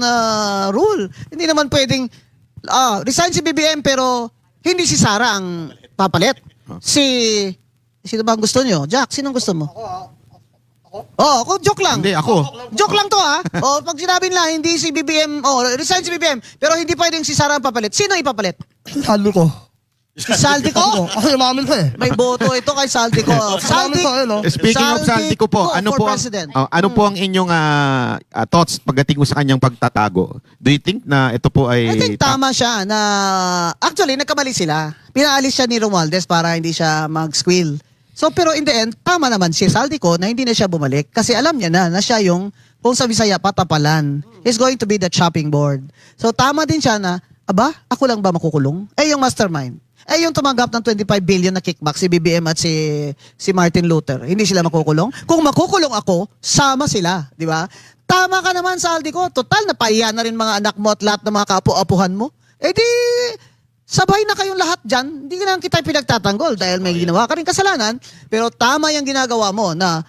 rule. Hindi naman pwedeng resign si BBM pero hindi si Sara ang papalit. Sino ba ang gusto nyo? Jack, sinong gusto mo? Ako, joke lang.
Hindi, ako.
Joke lang to pag sinabi nila hindi si BBM, resign si BBM pero hindi pwedeng si Sara ang papalit. Sino ipapalit?
Sabi ko.
Si Saldico?
Kasi mamin ko eh.
May boto ito kay Saldico.
Mamin ko eh, no?
Speaking of Saldico po, ano
for
po
president.
ano po ang inyong thoughts pagdating mo sa kanyang pagtatago? Do you think na ito po ay
I think tama siya na actually nagkamali sila. Pinaalis siya ni Romualdez para hindi siya mag-squill. So pero in the end, tama naman si Saldico na hindi na siya bumalik kasi alam niya na siya yung kung sa Bisaya patapalan. He's going to be the chopping board. So tama din siya na ako lang ba makukulong? Yung mastermind. Yung tumanggap ng 25 billion na kickback si BBM at si Martin Luther. Hindi sila makukulong. Kung makukulong ako, sama sila, di ba? Tama ka naman, Saldico. Total, napaiya na rin mga anak mo at lahat ng mga kaapu-apuhan mo. Di, sabay na kayong lahat dyan. Hindi na kita pinagtatanggol dahil may ginawa ka rin kasalanan. Pero tama yung ginagawa mo na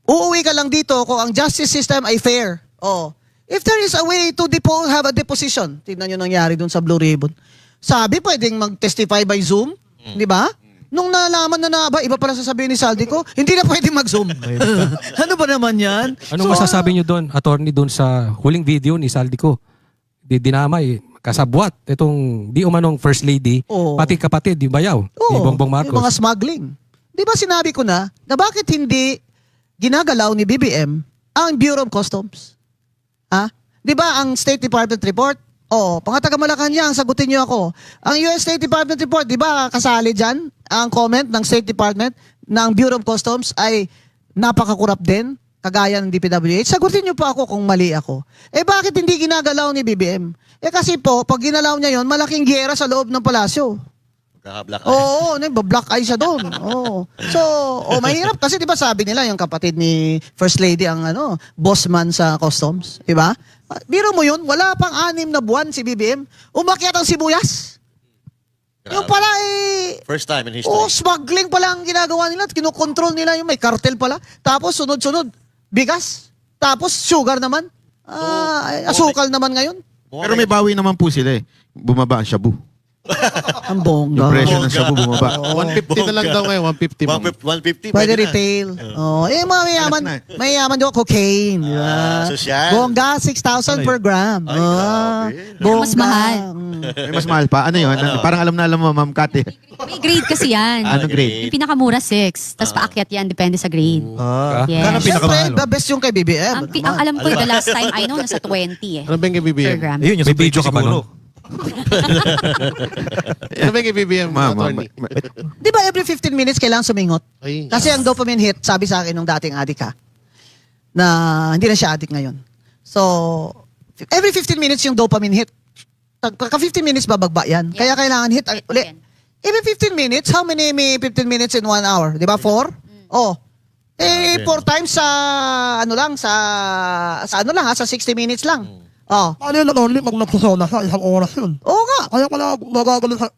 uuwi ka lang dito kung ang justice system ay fair. If there is a way to have a deposition, tignan nyo nangyari dun sa Blue Ribbon. Sabi, pwedeng mag-testify by Zoom, di ba? Nung nalaman na iba pala sasabihin ni Saldico, hindi na pwedeng mag-Zoom. Ano ba naman yan?
Anong masasabi niyo doon, attorney, doon sa huling video ni Saldico? Dinamay, kasabwat, itong di umanong first lady, pati kapatid, yung bayaw, ni Bongbong Marcos.
Yung mga smuggling. Di ba sinabi ko na bakit hindi ginagalaw ni BBM ang Bureau of Customs? Di ba ang State Department report? Pangataga Malacanang, sagutin niyo ako. Ang US State Department report, di ba kasali dyan ang comment ng State Department ng Bureau of Customs ay napakakurap din, kagaya ng DPWH. Sagutin niyo po ako kung mali ako. Bakit hindi ginagalaw ni BBM? Kasi po, pag ginalaw niya yon, malaking giyera sa loob ng palasyo.
Black
black eye siya doon. So, mahirap kasi 'di ba sabi nila yung kapatid ni First Lady ang boss man sa customs, 'di ba? Biro mo 'yun, wala pang 6 na buwan si BBM, umakyat ang sibuyas. Yung pala
first time in history.
Smuggling pala ang ginagawa nila, kinokontrol nila yung may cartel pala. Tapos sunod-sunod, bigas. Tapos sugar naman. Asukal naman ngayon.
Pero may bawi naman po sila eh. Bumaba ang shabu.
Ang
Yung
bongga.
presyo ng shabu bumaba.
150 na lang daw ngayon, 150 mo.
150.
Pwede
na.
retail. Mga mayaman daw cocaine. Di ba?
Sosyal.
Bongga, 6,000 per gram.
Ay, grabe.
Bongga.
Mas mahal.
May mas mahal pa. Ano yun? Parang alam na alam mo, Ma'am Kati.
May grade kasi yan.
Ano grade?
Yung pinakamura 6, tapos paakyat yan, depende sa grade. Yes.
Kano
Siyempre,
pinakamahal?
the best yung kay BBM.
Ang alam ko, the last time I know, nasa 20 eh.
Ano ba yung kay
Per
BBM?
gram.
Ayun, yung
May
sa
video ka ba
siguro.
Ano ba yung kay BBM, attorney?
Di ba every 15 minutes kailangan sumingot?
Ay.
Kasi ang dopamine hit, sabi sa akin nung dating addict ha, na hindi na siya addict ngayon. So, every 15 minutes yung dopamine hit. Pagka 15 minutes babagba yan. Kaya kailangan hit uli. Every 15 minutes, how many may 15 minutes in 1 hour? Di ba? 4? Oh. 4 times sa ano lang, sa 60 minutes lang. Oh.
Ano yun, only pag nagsusona sa isang oras yun.
Oo nga.
Kaya pala magagaling sa...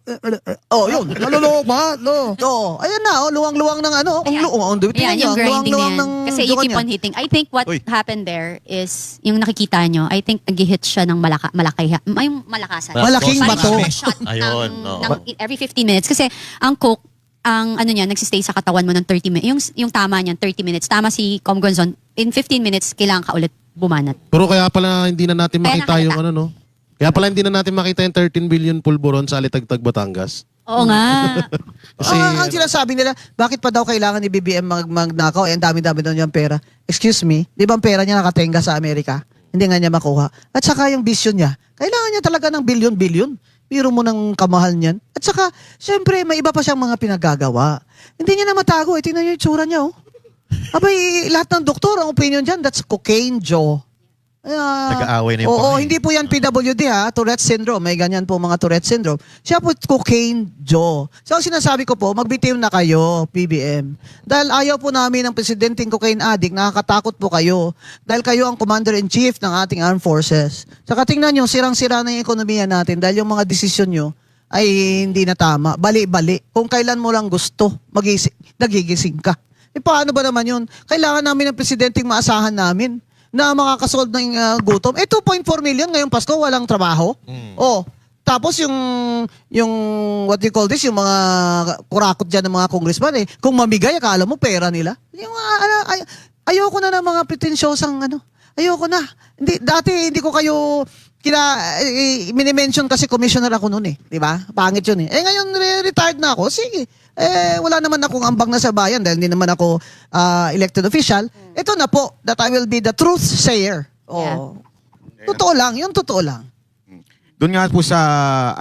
Oh, yun.
Nalulok ba? No.
Oo. Ayan na, luwang-luwang ng ano. Kung luwang,
Ayan, yung grinding na yan. Kasi you keep on
hit.
hitting. I think what happened there is, yung nakikita nyo, I think nag-hit siya ng malakasan.
Malaking
Parang
bato.
yung shot
Ayun,
ng every 15 minutes. Kasi ang coke, ang ano niya, nagsistay sa katawan mo ng 30 minutes. Yung tama niyan, 30 minutes. Tama si Com Gonzon, in 15 minutes, kailangan ka ulit bumanat.
Pero kaya pala hindi na natin
Kaya
makita yung
nakalata.
ano, no? Kaya pala hindi na natin makita yung 13 billion pulburon sa Alitagtag, Batangas.
Oo nga.
Kasi,
Ang sinasabi nila, bakit pa daw kailangan ni BBM magnakaw? Eh, ang dami-dami daw niyang pera. Excuse me, di ba ang pera niya nakatenga sa Amerika? Hindi nga niya makuha. At saka yung vision niya, kailangan niya talaga ng bilyon-bilyon. Biro mo ng kamahal niyan. At saka, syempre, may iba pa siyang mga pinagagawa. Hindi niya na matago. Tingnan niyo yung tsura niya, oh. Abay, lahat ng doktor, ang opinion dyan, that's cocaine Joe.
Nag-aaway na yung
Oo,
pamilya.
hindi po yan PWD ha, Tourette syndrome. May ganyan po mga Tourette syndrome. Siya po cocaine Joe. So ang sinasabi ko po, magbitiw na kayo, PBM. Dahil ayaw po namin ng presidenteng cocaine addict, nakakatakot po kayo. Dahil kayo ang commander-in-chief ng ating armed forces. Saka tingnan nyo, sirang-sira na yung ekonomiya natin dahil yung mga desisyon nyo ay hindi na tama. Bali-bali. Kung kailan mo lang gusto, nagigising ka. E paano ba naman yun? Kailangan namin ng presidenteng maasahan namin na makakasolve ng gutom. 2.4 million ngayong Pasko, walang trabaho. Oh, tapos yung what do you call this, yung mga kurakot dyan ng mga congressman kung mamigay, akala mo pera nila. Yung ayoko na ng mga pretensyosang ayoko na. Dati hindi ko kayo minimension kasi commissioner ako noon di ba? Pangit yun ngayon retired na ako. Sige. Wala naman akong ambag na sa bayan dahil hindi naman ako elected official. Ito na po, that I will be the truth sayer. Oh. Totoo lang, yung totoo lang.
Doon nga po sa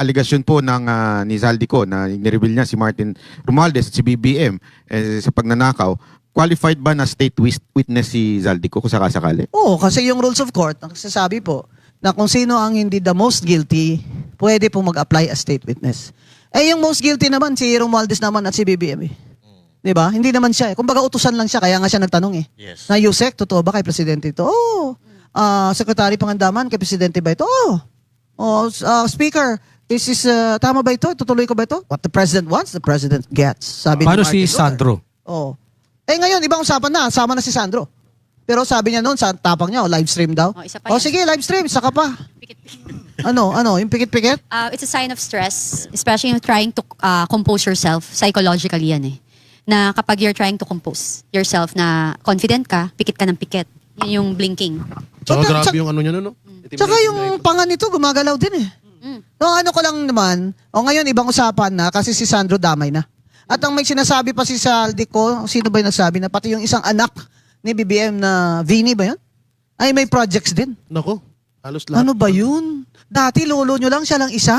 aligasyon po ng ni Zaldico na nireveal niya si Martin Romualdez at si BBM sa pagnanakaw, qualified ba na state witness si Zaldico kung sakasakali?
Oo, kasi yung rules of court, nagsasabi po na kung sino ang hindi the most guilty, pwede po mag-apply as state witness. Yung most guilty naman, si Romualdez naman at si BBM Diba? Hindi naman siya Kumbaga utusan lang siya, kaya nga siya nagtanong
Yes.
Na Yusek, totoo ba kay Presidente ito? Oo. Secretary Pangandaman, kay Presidente ba ito? Oo. Speaker, this is, tama ba ito? Tutuloy ko ba ito? What the President wants, the President gets. Sabi
Paano
ni Martin
si Sandro?
Oo. Ngayon, ibang usapan na. Sama na si Sandro. Pero sabi niya noon, sa tapang niya, live stream daw.
Isa pa yan.
Sige, live stream, saka pa. Ano, yung pikit-pikit?
It's a sign of stress, especially in trying to compose yourself. Psychologically yan Na kapag you're trying to compose yourself na confident ka, pikit ka ng pikit. Yan yung blinking.
Tsaka
Tsaka-
grabe yung ano niya, no?
Tsaka yung pangan nito, gumagalaw din No, ano ko lang naman, ngayon ibang usapan na kasi si Sandro damay na. At ang may sinasabi pa si Zaldico, sino ba yung nagsabi na pati yung isang anak ni BBM na Vinny ba yun? Ay may projects din.
Nako, halos lahat.
Ano ba yun? Dati lolo nyo lang, siya lang isa.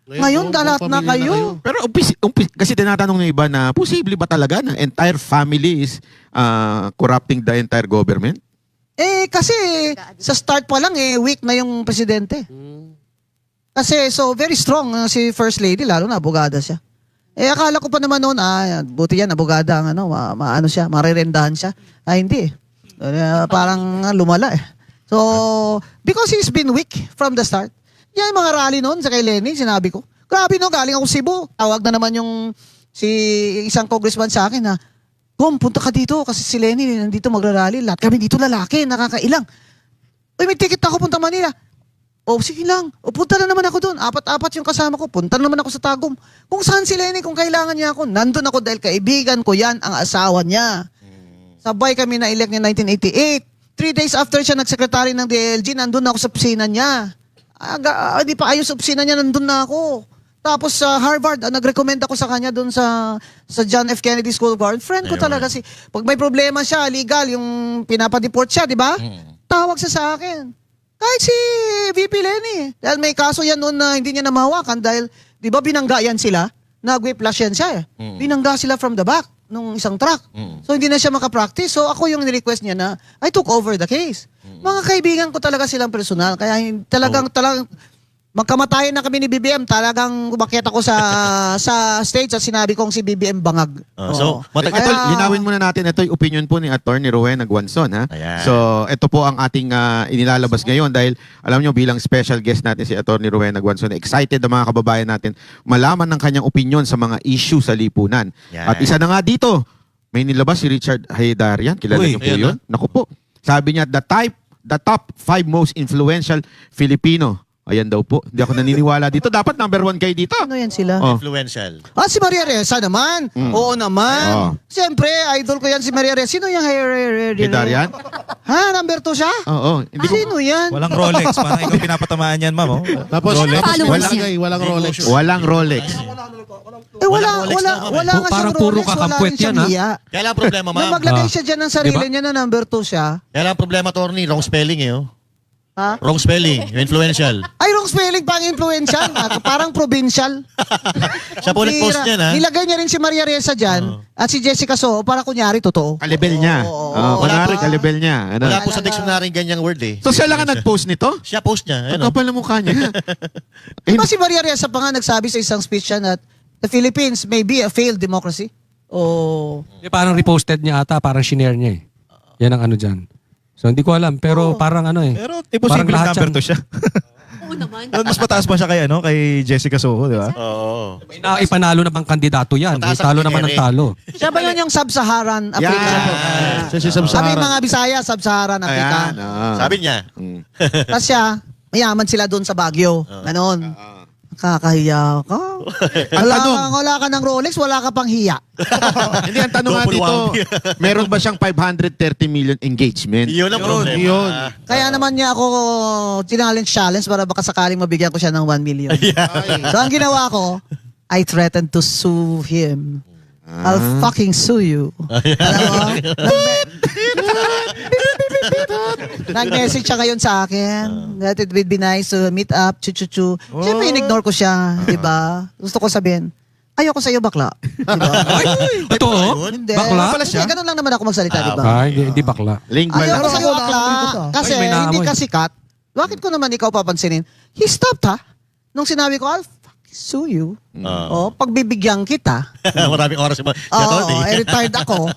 Ngayon, dalat na kayo.
Pero kasi tinatanong ng iba na posible ba talaga na entire family is corrupting the entire government?
Kasi sa start pa lang weak na yung presidente. Kasi so very strong si First Lady, lalo na abogada siya. Akala ko pa naman noon, buti yan, abogada ang maano siya, marirendahan siya. Hindi. Parang lumala So, because he's been weak from the start. Yan yung mga rally noon sa kay Lenny, sinabi ko. Grabe no, galing ako Cebu. Tawag na naman yung isang congressman sa akin na, punta ka dito kasi si Lenny nandito magrarally. Lahat kami dito lalaki, nakakailang. Uy, may ticket ako punta Manila. O, sige lang. O, punta na naman ako doon. 4-4 yung kasama ko. Punta na naman ako sa Tagum. Kung saan si Lenny, kung kailangan niya ako, nandun ako dahil kaibigan ko yan, ang asawa niya. Sabay kami na-elect niya 1988. 3 days after siya nagsekretary ng DLG, nandun na ako sa opisina niya. Di pa ayos sa opisina niya, nandun na ako. Tapos sa Harvard, nag-recommend ako sa kanya doon sa John F. Kennedy School of Government. Friend ko talaga si... Pag may problema siya, legal, yung pinapa-deport siya, di ba? Tawag siya sa akin. Kahit si VP Lenny. Dahil may kaso yan noon na hindi niya namahawakan dahil, di ba binangga yan sila? Nag-whiplash yan siya eh. Binangga sila from the back nung isang truck. So hindi na siya makapractice. So ako yung ni-request niya na I took over the case. Mga kaibigan ko talaga silang personal. Kaya talagang magkamatayan na kami ni BBM, talagang umakyat ako sa stage at sinabi kong si BBM bangag.
So,
Ito, linawin muna natin, ito yung opinion po ni Attorney Rowena Guanzon. Ha?
Ayan.
So, ito po ang ating inilalabas ngayon dahil alam nyo bilang special guest natin si Attorney Rowena Guanzon, excited ang mga kababayan natin malaman ng kanyang opinion sa mga issue sa lipunan.
Yan.
At isa na nga dito, may nilabas si Richard Haydarian. Kilala niyo po yun? Naku po. Sabi niya, the top 5 most influential Filipino. Ayan daw po. Hindi ako naniniwala dito. Dapat number 1 kayo dito.
Ano yan sila?
Oh.
Influential.
Si Maria Ressa naman. Oo naman. Siyempre, idol ko yan si Maria Ressa. Sino yung
Haydarian?
Ha? Number 2 siya?
Oo. Hindi ko...
Sino yan?
Walang Rolex. Parang ikaw pinapatamaan yan, ma'am. Oh.
Tapos,
Rolex.
tapos
Followers
walang,
niya.
walang Rolex.
Walang Rolex.
Wala
Rolex
nga
Parang
siyang
puro
Rolex. Wala
kakampwet
rin siyang
yan, ha?
hiya.
Kaya lang problema,
Nung
ma'am.
maglagay siya dyan ng sarili
Diba?
niya na number 2 siya.
Kaya lang problema, Attorney. Wrong spelling eh. Oh.
Ha?
Wrong spelling. Yung influential.
Ay, wrong spelling, pang influential. Parang provincial.
Siya po nag-post niyan, ha?
Nilagay niya rin si Maria Ressa dyan at si Jessica Soho para kunyari totoo.
Kalibel niya. Kunwari, kalibel niya. Ano?
Wala po sa dictionary ganyang word eh.
So siya lang ang nag-post nito?
Siya post niya.
Ang
Ano?
kapal na mukha niya.
Diba si Maria Ressa pa nga nagsabi sa isang speech siya na the Philippines may be a failed democracy?
Parang reposted niya ata, parang shinare niya eh. Yan ang ano dyan. So hindi ko alam, pero parang ano eh.
Pero imposible
Parang lahat
number
yan.
2 siya.
Oo naman.
Mas mataas pa siya kay Jessica Soho, di ba?
Oo.
Ipanalo na bang kandidato yan?
Mataas ang
Talo naman ng
Eric.
talo.
Siya ba yun yung Sub-Saharan Africa?
Siya si
Sabi
Sub-Saharan.
mga Bisaya, Sub-Saharan Africa.
Ayan.
Sabi niya.
Tapos siya, mayaman sila doon sa Baguio. Ganon. Kakahiya ka. Wala ka ng Rolex, wala ka pang hiya.
Hindi, ang tanong nga
Double
dito,
whammy.
meron ba siyang 530 million engagement?
Yun ang problema.
Yun.
Kaya naman niya ako challenge para baka sakaling mabigyan ko siya ng 1 million. So ang ginawa ko, I threatened to sue him. I'll fucking sue you. Alam mo? Nag-message siya ngayon sa akin that it would be nice to meet up, chu-chu-chu. Siyempre, in-ignore ko siya, di ba? Gusto ko sabihin, ayoko sa'yo, bakla. Diba?
Totoo?
Hindi.
Bakla?
Hindi, ganun lang naman ako magsalita, di ba?
Hindi bakla.
Lingual.
Ayoko sa'yo, bakla. Kasi
Ay, may naamoy.
hindi ka sikat. Bakit ko naman ikaw papansinin? He stopped, ha? Nung sinabi ko, I'll fucking sue you. Pagbibigyan kita.
Maraming oras yung
Retired ako.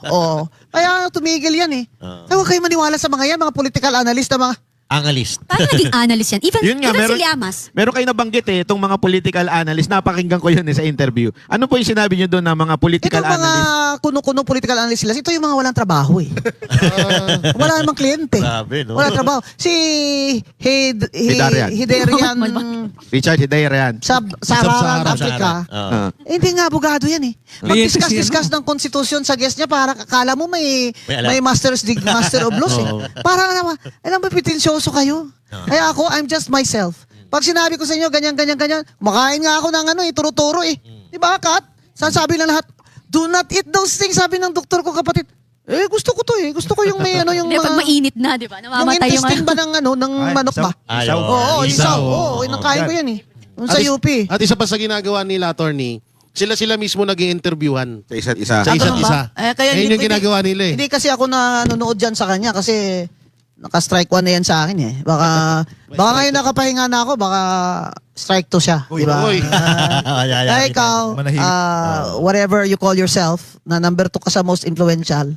Kaya tumigil yan eh. Kaya huwag kayo maniwala sa mga yan, mga political analyst na mga...
Analyst.
Paano naging analyst yan? Even,
Yun nga,
even
meron-
si Llamas.
Meron kayo nabanggit itong mga political analyst. Napakinggan ko yun sa interview. Ano po yung sinabi niyo doon na mga political
Ito mga
analyst?
kuno-kuno political analyst sila. Ito yung mga walang trabaho eh. Wala namang kliyente.
Grabe, no?
Walang trabaho. Si
Hidarian.
Hidarian
Richard Hidayrian.
sa Saharan Africa. Hindi nga, abogado yan eh.
Kliyente
Mag-discuss ng konstitusyon sa guest niya para akala mo may
alam.
Master of Laws eh. Para naman, alam mo, pitensyoso kayo. Kaya ako, I'm just myself. Pag sinabi ko sa inyo, ganyan, kumakain nga ako ng turo-turo eh. Di ba, Kat? Sabi na lahat, do not eat those things, sabi ng doktor ko, kapatid. Gusto ko to eh. Gusto ko yung may yung
Hindi, pag
mga...
mainit na, di ba?
Yung
Namamatay yung
intestine ba ng ng manok ba?
Ayaw.
Oo, isaw. Oo, nakain ko yan eh. Yung sa UP.
At isa pa sa ginagawa nila, attorney, sila mismo nag-i-interviewan
Sa isa't isa.
sa isa't
Ganun
isa.
ba? Kaya
Ngayon yung ginagawa nila eh.
Hindi kasi ako nanonood dyan sa kanya kasi naka-strike 1 na yan sa akin eh. Baka ngayon nakapahinga na ako, baka strike 2 siya.
Uy,
Diba?
uy.
Kaya ikaw,
Manahimik.
whatever you call yourself, na number 2 ka sa most influential,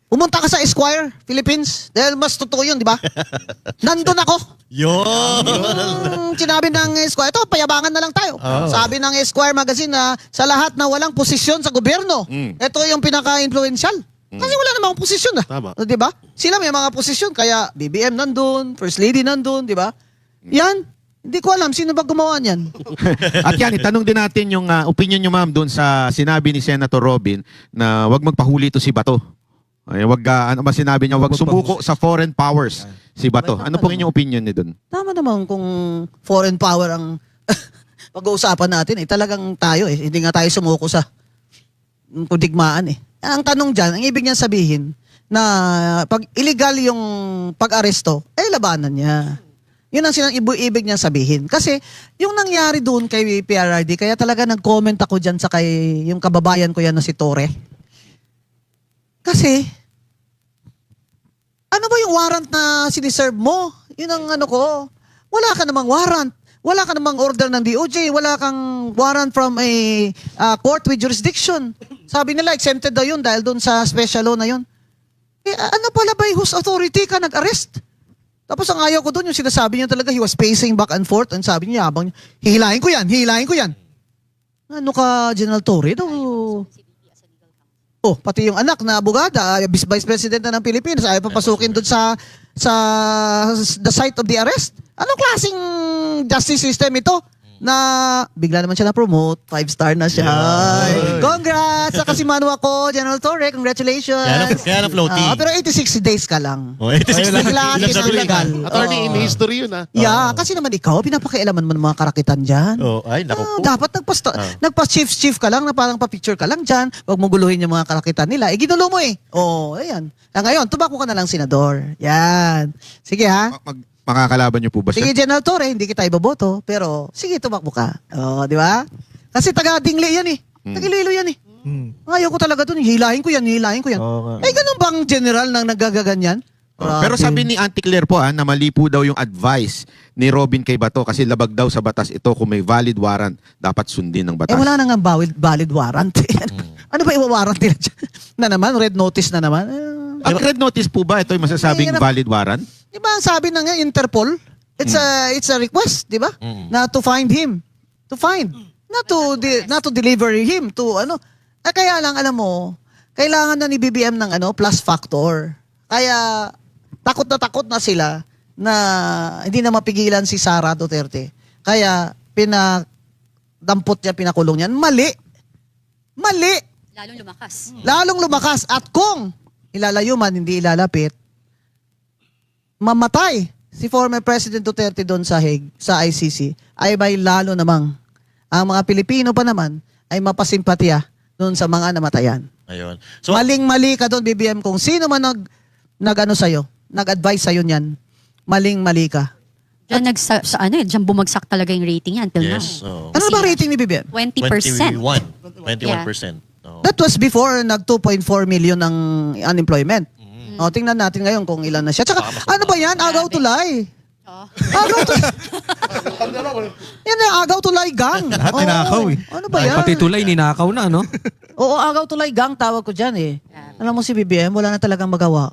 pumunta ka sa Esquire, Philippines. Dahil mas totoo yun, di ba? Nandun ako.
Yun.
Sinabi ng Esquire, ito, payabangan na lang tayo. Sabi ng Esquire magazine na sa lahat na walang posisyon sa gobyerno, ito yung pinaka-influential. Kasi wala namang posisyon na.
Tama.
Di ba? Sila may mga posisyon. Kaya BBM nandun, First Lady nandun, di ba? Yan. Hindi ko alam sino ba gumawa niyan.
At yan, itanong din natin yung opinion nyo ma'am doon sa sinabi ni Senator Robin na wag magpahuli ito si Bato. Ay, wag, ano ba sinabi niya, wag sumuko sa foreign powers si Bato. Ano pong inyong opinion ni doon?
Tama naman kung foreign power ang pag-uusapan natin. Talagang tayo hindi nga tayo sumuko sa digmaan Ang tanong dyan, ang ibig niya sabihin na pag illegal yung pag-aresto, labanan niya. Yun ang ibig niya sabihin. Kasi yung nangyari doon kay PRRD, kaya talaga nag-comment ako dyan sa kay yung kababayan ko yan na si Torre. Kasi, ano ba yung warrant na siniserve mo? Yun ang ano ko. Wala ka namang warrant. Wala ka namang order ng DOJ. Wala kang warrant from a court with jurisdiction. Sabi nila, exempted daw yun dahil doon sa special law na yun. Ano pala ba whose authority ka nag-arrest? Tapos ang ayaw ko doon, yung sinasabi niya talaga, he was pacing back and forth. And sabi niya, habang hihilahin ko yan, hihilahin ko yan. Ano ka, General Torre? Pati yung anak na abogada, Vice President na ng Pilipinas, ayaw papasukin doon sa the site of the arrest. Anong klaseng justice system ito? Na bigla naman siya na-promote, 5-star na siya. Congrats! Sa kasimanwa ko, General Torre, congratulations.
Kaya na floating.
Pero 86 days ka lang.
86
Bigla
days.
legal.
Attorney, in history yun
Yeah, kasi naman ikaw, pinapakialaman mo ng mga karakitan dyan.
Ay, naku po.
Dapat nagpa-chief ka lang, na parang pa-picture ka lang dyan. Huwag mo guluhin yung mga karakitan nila. Ginulo mo ayan. Ngayon, tubako ka na lang, Senador. Yan. Sige ha.
Makakalaban niyo po ba siya?
Sige, General Torre, hindi kita iboboto, pero sige, tumakbo ka. Di ba? Kasi taga-Dingli yan Taga-Iloilo yan Ayaw ko talaga dun. Hilahin ko yan. Ganun bang general nang nagagaganyan?
Pero sabi ni Auntie Claire po na mali po daw yung advice ni Robin kay Bato kasi labag daw sa batas ito kung may valid warrant, dapat sundin ng batas.
Wala na nga valid warrant. Ano ba iwa-warrant nila dyan? Na naman, red notice na naman.
Ang red notice po ba ito ay masasabing valid warrant?
Di ba sabi na nga Interpol, it's a request, di ba? Na to find him. To find. Not to deliver him to ano. Kaya lang alam mo, kailangan na ni BBM ng plus factor. Kaya takot na sila na hindi na mapigilan si Sara Duterte. Kaya pinakulong niya. Mali. Lalong lumakas. At kung ilalayo man, hindi ilalapit, mamatay si former President Duterte doon sa Hague, sa ICC, ay may lalo namang ang mga Pilipino pa naman ay mapasimpatya doon sa mga namatayan.
Ayun.
So, maling-mali ka doon, BBM, kung sino man nag-advise sa'yo niyan, maling-mali ka.
Diyan bumagsak talaga yung rating niya until now.
Ano ba rating ni BBM?
20%.
21%.
That was before nag 2.4 million ng unemployment. Tingnan natin ngayon kung ilan na siya. Tsaka, ano ba yan? Agaw tulay. Agaw tulay. Yan na, agaw tulay gang.
Lahat ninakaw
Ano ba yan?
Pati tulay, ninakaw na, no?
Oo, agaw tulay gang, tawag ko dyan Alam mo si BBM, wala na talagang magawa.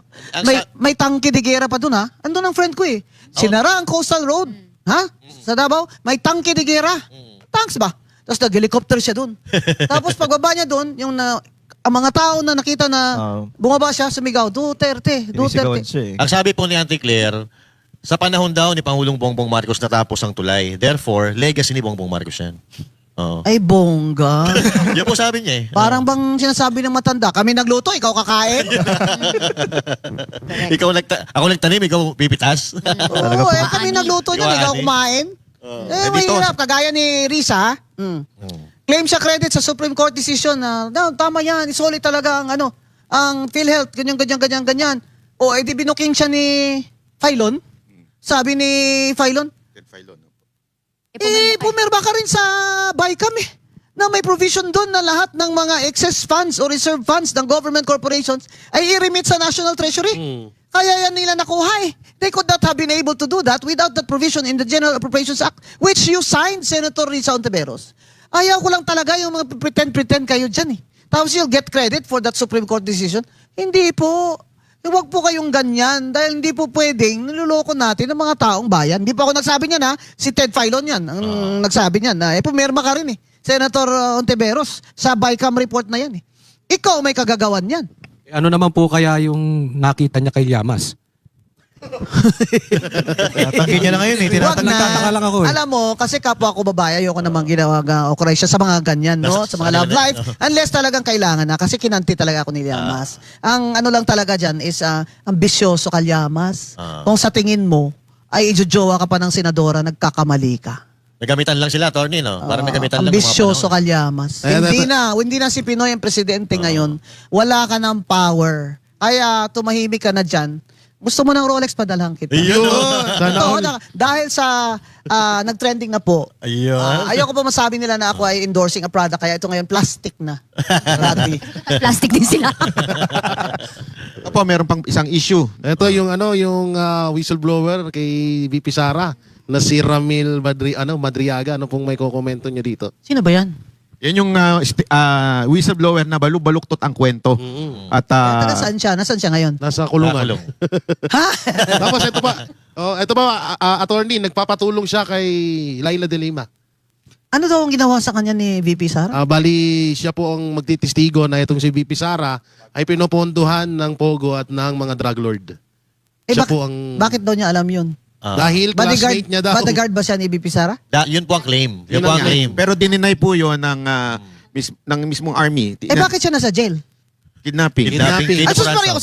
May tangke de guerra pa dun Andun ang friend ko Sinara ang coastal road. Ha? Sa Davao, may tangke de guerra. Tanks ba? Tapos nag-helicopter siya dun. Tapos pagbaba niya dun, ang mga tao na nakita na bumaba siya, sumigaw, Duterte.
Ang sabi po ni Auntie Claire, sa panahon daw ni Pangulong Bongbong Marcos natapos ang tulay. Therefore, legacy ni Bongbong Marcos yan.
Ay, bongga.
Yan po sabi niya
Parang bang sinasabi ng matanda, kami nagluto, ikaw kakain.
Ako nagtanim, ikaw pipitas.
Oo, kami nagluto niyan, ikaw kumain. May hirap, kagaya ni Risa. Claim siya credit sa Supreme Court decision na tama yan, isolid talaga ang PhilHealth, ganyan. O, edi binuking siya ni Filon. Sabi ni Filon, pumirma ka rin sa BICAM na may provision doon na lahat ng mga excess funds o reserve funds ng government corporations ay i-remit sa National Treasury. Kaya yan nila nakuha They could not have been able to do that without that provision in the General Appropriations Act, which you signed, Senator Risa Ontiveros. Ayaw ko lang talaga yung mga pretend kayo dyan Tapos you'll get credit for that Supreme Court decision. Hindi po. Huwag po kayong ganyan dahil hindi po pwedeng niloloko natin ng mga taong bayan. Hindi pa ako nagsabi niyan si Ted Filon yan ang nagsabi niyan na pumirma ka rin Senator Ontiveros sa BICAM report na yan Ikaw may kagagawan yan.
Ano naman po kaya yung nakita niya kay Llamas?
Tanggi niya na ngayon eh.
Wag na.
Nagtataka lang ako eh.
Alam mo, kasi kapwa ko babae, ayoko namang ginawa operation sa mga ganyan, no? Sa mga love life. Unless talagang kailangan na. Kasi kinanti talaga ako ni Llamas. Ang ano lang talaga dyan is ambisyoso ka, Llamas. Kung sa tingin mo, ay ijojowa ka pa ng senadora, nagkakamali ka.
Nagamitan lang sila, attorney, no? Parang nagamitan lang.
Ambisyoso ka, Llamas.
Ayan,
Hindi na si Pinoy ang presidente ngayon. Wala ka ng power. Kaya tumahimik ka na dyan. Gusto mo ng Rolex, padalhan kita.
Ayun.
Totoo na, dahil sa nag-trending na po.
Ayun.
Ayoko pa masabi nila na ako ay endorsing a product. Kaya ito ngayon, plastic na. Rati.
Plastic din sila.
Opo, meron pang isang issue.
Ito yung yung whistleblower kay VP Sara na si Ramil Madriaga. Ano pong may kokomento niyo dito?
Sino ba yan?
Yan yung whistleblower na baluktot ang kwento. At
Taga saan siya? Nasaan siya ngayon?
Nasa kulungan.
Nakakulong.
Ha?
Tapos ito ba, attorney, nagpapatulong siya kay Laila de Lima.
Ano daw ang ginawa sa kanya ni VP Sara?
Bali, siya po ang magtitistigo na itong si VP Sara ay pinopondohan ng Pogo at ng mga drug lord. Siya po ang...
Bakit daw niya alam yun?
Dahil classmate niya daw.
Bodyguard ba siya ni VP Sara?
Yun po ang claim. Yun
yun
po
ang
ang claim.
Pero dininay po yun ng mismong army.
Bakit siya nasa jail?
Kidnapping.
Kidnapping.
Ay, sus, Maria,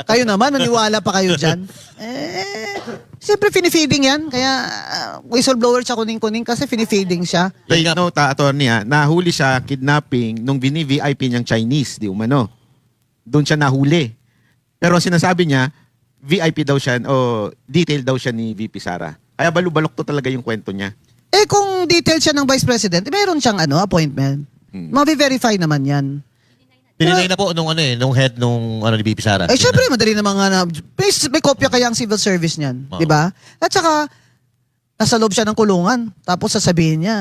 kayo naman, maniwala pa kayo dyan. Siyempre, finifeeding yan. Kaya, whistleblower siya kuning-kuning kasi finifeeding siya.
Take note, attorney, nahuli siya kidnapping nung bini-VIP niyang Chinese, di umano. Doon siya nahuli. Pero ang sinasabi niya, VIP daw siya o detail daw siya ni VP Sara. Kaya balubalok to talaga yung kwento niya.
Kung detail siya ng Vice President, meron siyang appointment. Mabi-verify naman yan.
Pininay na po nung head nung ni VP Sara.
Syempre, madali na mga may kopya kaya ang civil service niyan. Di ba? At saka, nasa loob siya ng kulungan. Tapos sasabihin niya,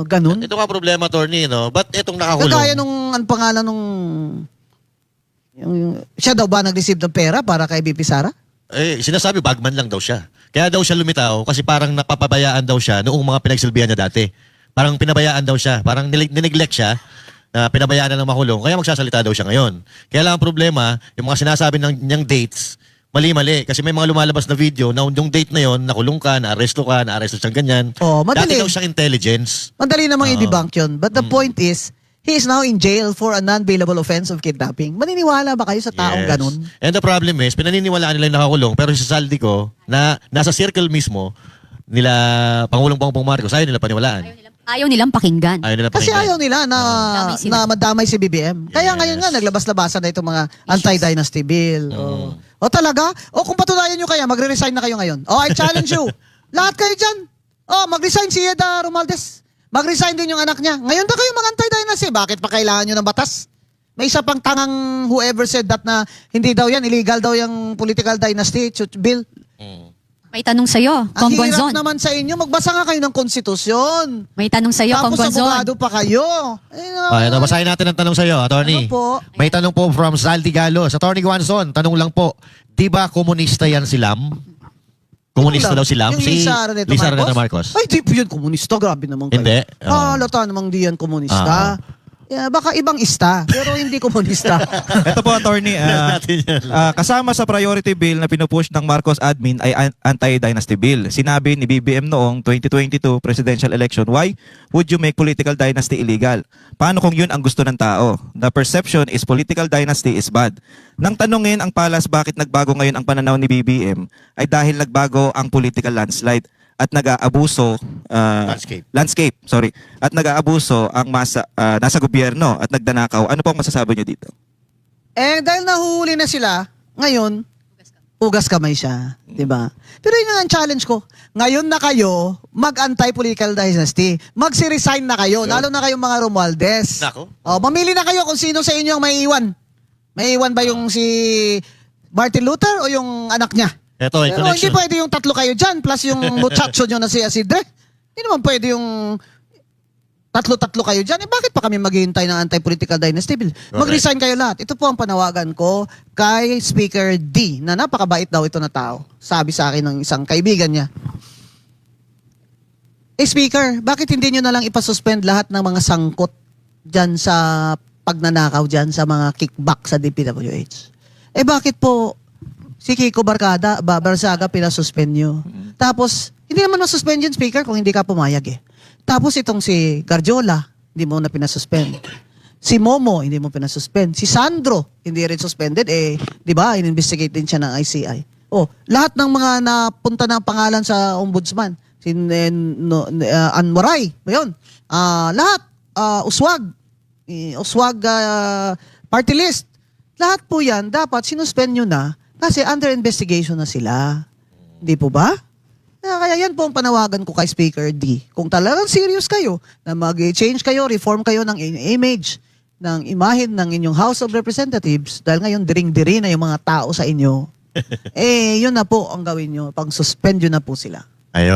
ganun.
Ito nga problema, attorney, no? Ba't itong nakakulong?
Kagaya nung, ang pangalan nung, siya daw ba nag-receive ng pera para kay VP Sara?
Sinasabi, bagman lang daw siya. Kaya daw siya lumitaw kasi parang napapabayaan daw siya noong mga pinagsilbihan niya dati. Parang pinabayaan daw siya. Parang nineglect siya na pinabayaan na lang makulong. Kaya magsasalita daw siya ngayon. Kaya lang ang problema, yung mga sinasabi ng niyang dates, mali-mali. Kasi may mga lumalabas na video na yung date na yon, nakulong ka, na-aresto siyang ganyan.
Madali.
Dati daw siyang intelligence.
Madali namang i-debunk yun. But the point is, he is now in jail for a non-bailable offense of kidnapping. Maniniwala ba kayo sa taong ganun?
And the problem is, pinaniniwalaan nila yung nakakulong, pero si Saldi ko, na nasa circle mismo, nila Pangulong Bongbong Marcos, ayaw nila paniwalaan.
Ayaw nilang pakinggan.
Kasi ayaw nila na madamay si BBM. Kaya ngayon nga, naglabas-labasan na itong mga anti-dynasty bill. O talaga? O kung patunayan nyo kaya, magre-resign na kayo ngayon. I challenge you. Lahat kayo dyan. Mag-resign si Eda Romualdez. Mag-resign din yung anak niya. Ngayon na kayo mag-anti-dynasty. Bakit pa kailangan nyo ng batas? May isa pang tangang whoever said that na hindi daw yan, illegal daw yung political dynasty bill.
May tanong sa'yo,
Ang
Kong
hirap
Bonzon.
naman sa inyo, magbasa nga kayo ng konstitusyon.
May tanong sa'yo, Kong
Tapos
Bonzon.
abogado pa kayo.
Ito, basahin natin ang tanong sa iyo, attorney.
Ano po?
May tanong po from Saldi Galos. Attorney Guanzon, tanong lang po, di ba komunista yan si Lam? Komunista daw si Lam?
Yung Lisa Araneta
Marcos?
Ay, di po yun komunista. Grabe naman kayo.
Hindi?
Halata namang di yan komunista. Baka ibang ista, pero hindi komunista.
Ito po, attorney. Kasama sa priority bill na pinupush ng Marcos admin ay anti-dynasty bill. Sinabi ni BBM noong 2022 presidential election, why would you make political dynasty illegal? Paano kung yun ang gusto ng tao? The perception is political dynasty is bad. Nang tanungin ang palas bakit nagbago ngayon ang pananaw ni BBM ay dahil nagbago ang political landslide at nag-aabuso landscape, at nag-aabuso ang masa nasa gobyerno at nagdanakaw. Ano po ang masasabi niyo dito?
Dahil nahuhuli na sila, ngayon hugas kamay siya, 'di ba? Pero yun ang challenge ko. Ngayon na kayo mag-anti-political dynasty. Magsi-resign na kayo, lalo na kayong mga Romualdez.
Nako.
Mamili na kayo kung sino sa inyo ang may iwan. May iwan ba yung si Martin Luther o yung anak niya?
Ito,
Pero hindi pwede yung tatlo kayo dyan plus yung muchacho nyo na si Asidre. Hindi naman pwede yung tatlo-tatlo kayo dyan. Bakit pa kami maghihintay ng anti-political dynasty bill? Mag-resign kayo lahat. Ito po ang panawagan ko kay Speaker D na napakabait daw ito na tao. Sabi sa akin ng isang kaibigan niya. Speaker, bakit hindi nyo na lang ipasuspend lahat ng mga sangkot dyan sa pagnanakaw dyan sa mga kickback sa DPWH. Eh bakit po si Kiko Barsaga pinasuspend nyo? Tapos, hindi naman na-suspend yun, Speaker, kung hindi ka pumayag eh. Tapos itong si Garjola, hindi mo na pinasuspend. Si Momo, hindi mo pinasuspend. Si Sandro, hindi rin suspended. Eh, di ba, in-investigate din siya ng ICI. Oh, lahat ng mga napunta ng pangalan sa ombudsman, si Anwaray, yun. Lahat, Uswag party list. Lahat po yan, dapat sinuspend nyo na kasi under investigation na sila. Hindi po ba? Kaya yan po ang panawagan ko kay Speaker D. Kung talagang serious kayo na mag-change kayo, reform kayo ng image, ng imahin ng inyong House of Representatives, dahil ngayon diring-diri na yung mga tao sa inyo, eh yun na po ang gawin nyo. Pang-suspend yun na po sila.
Ayun.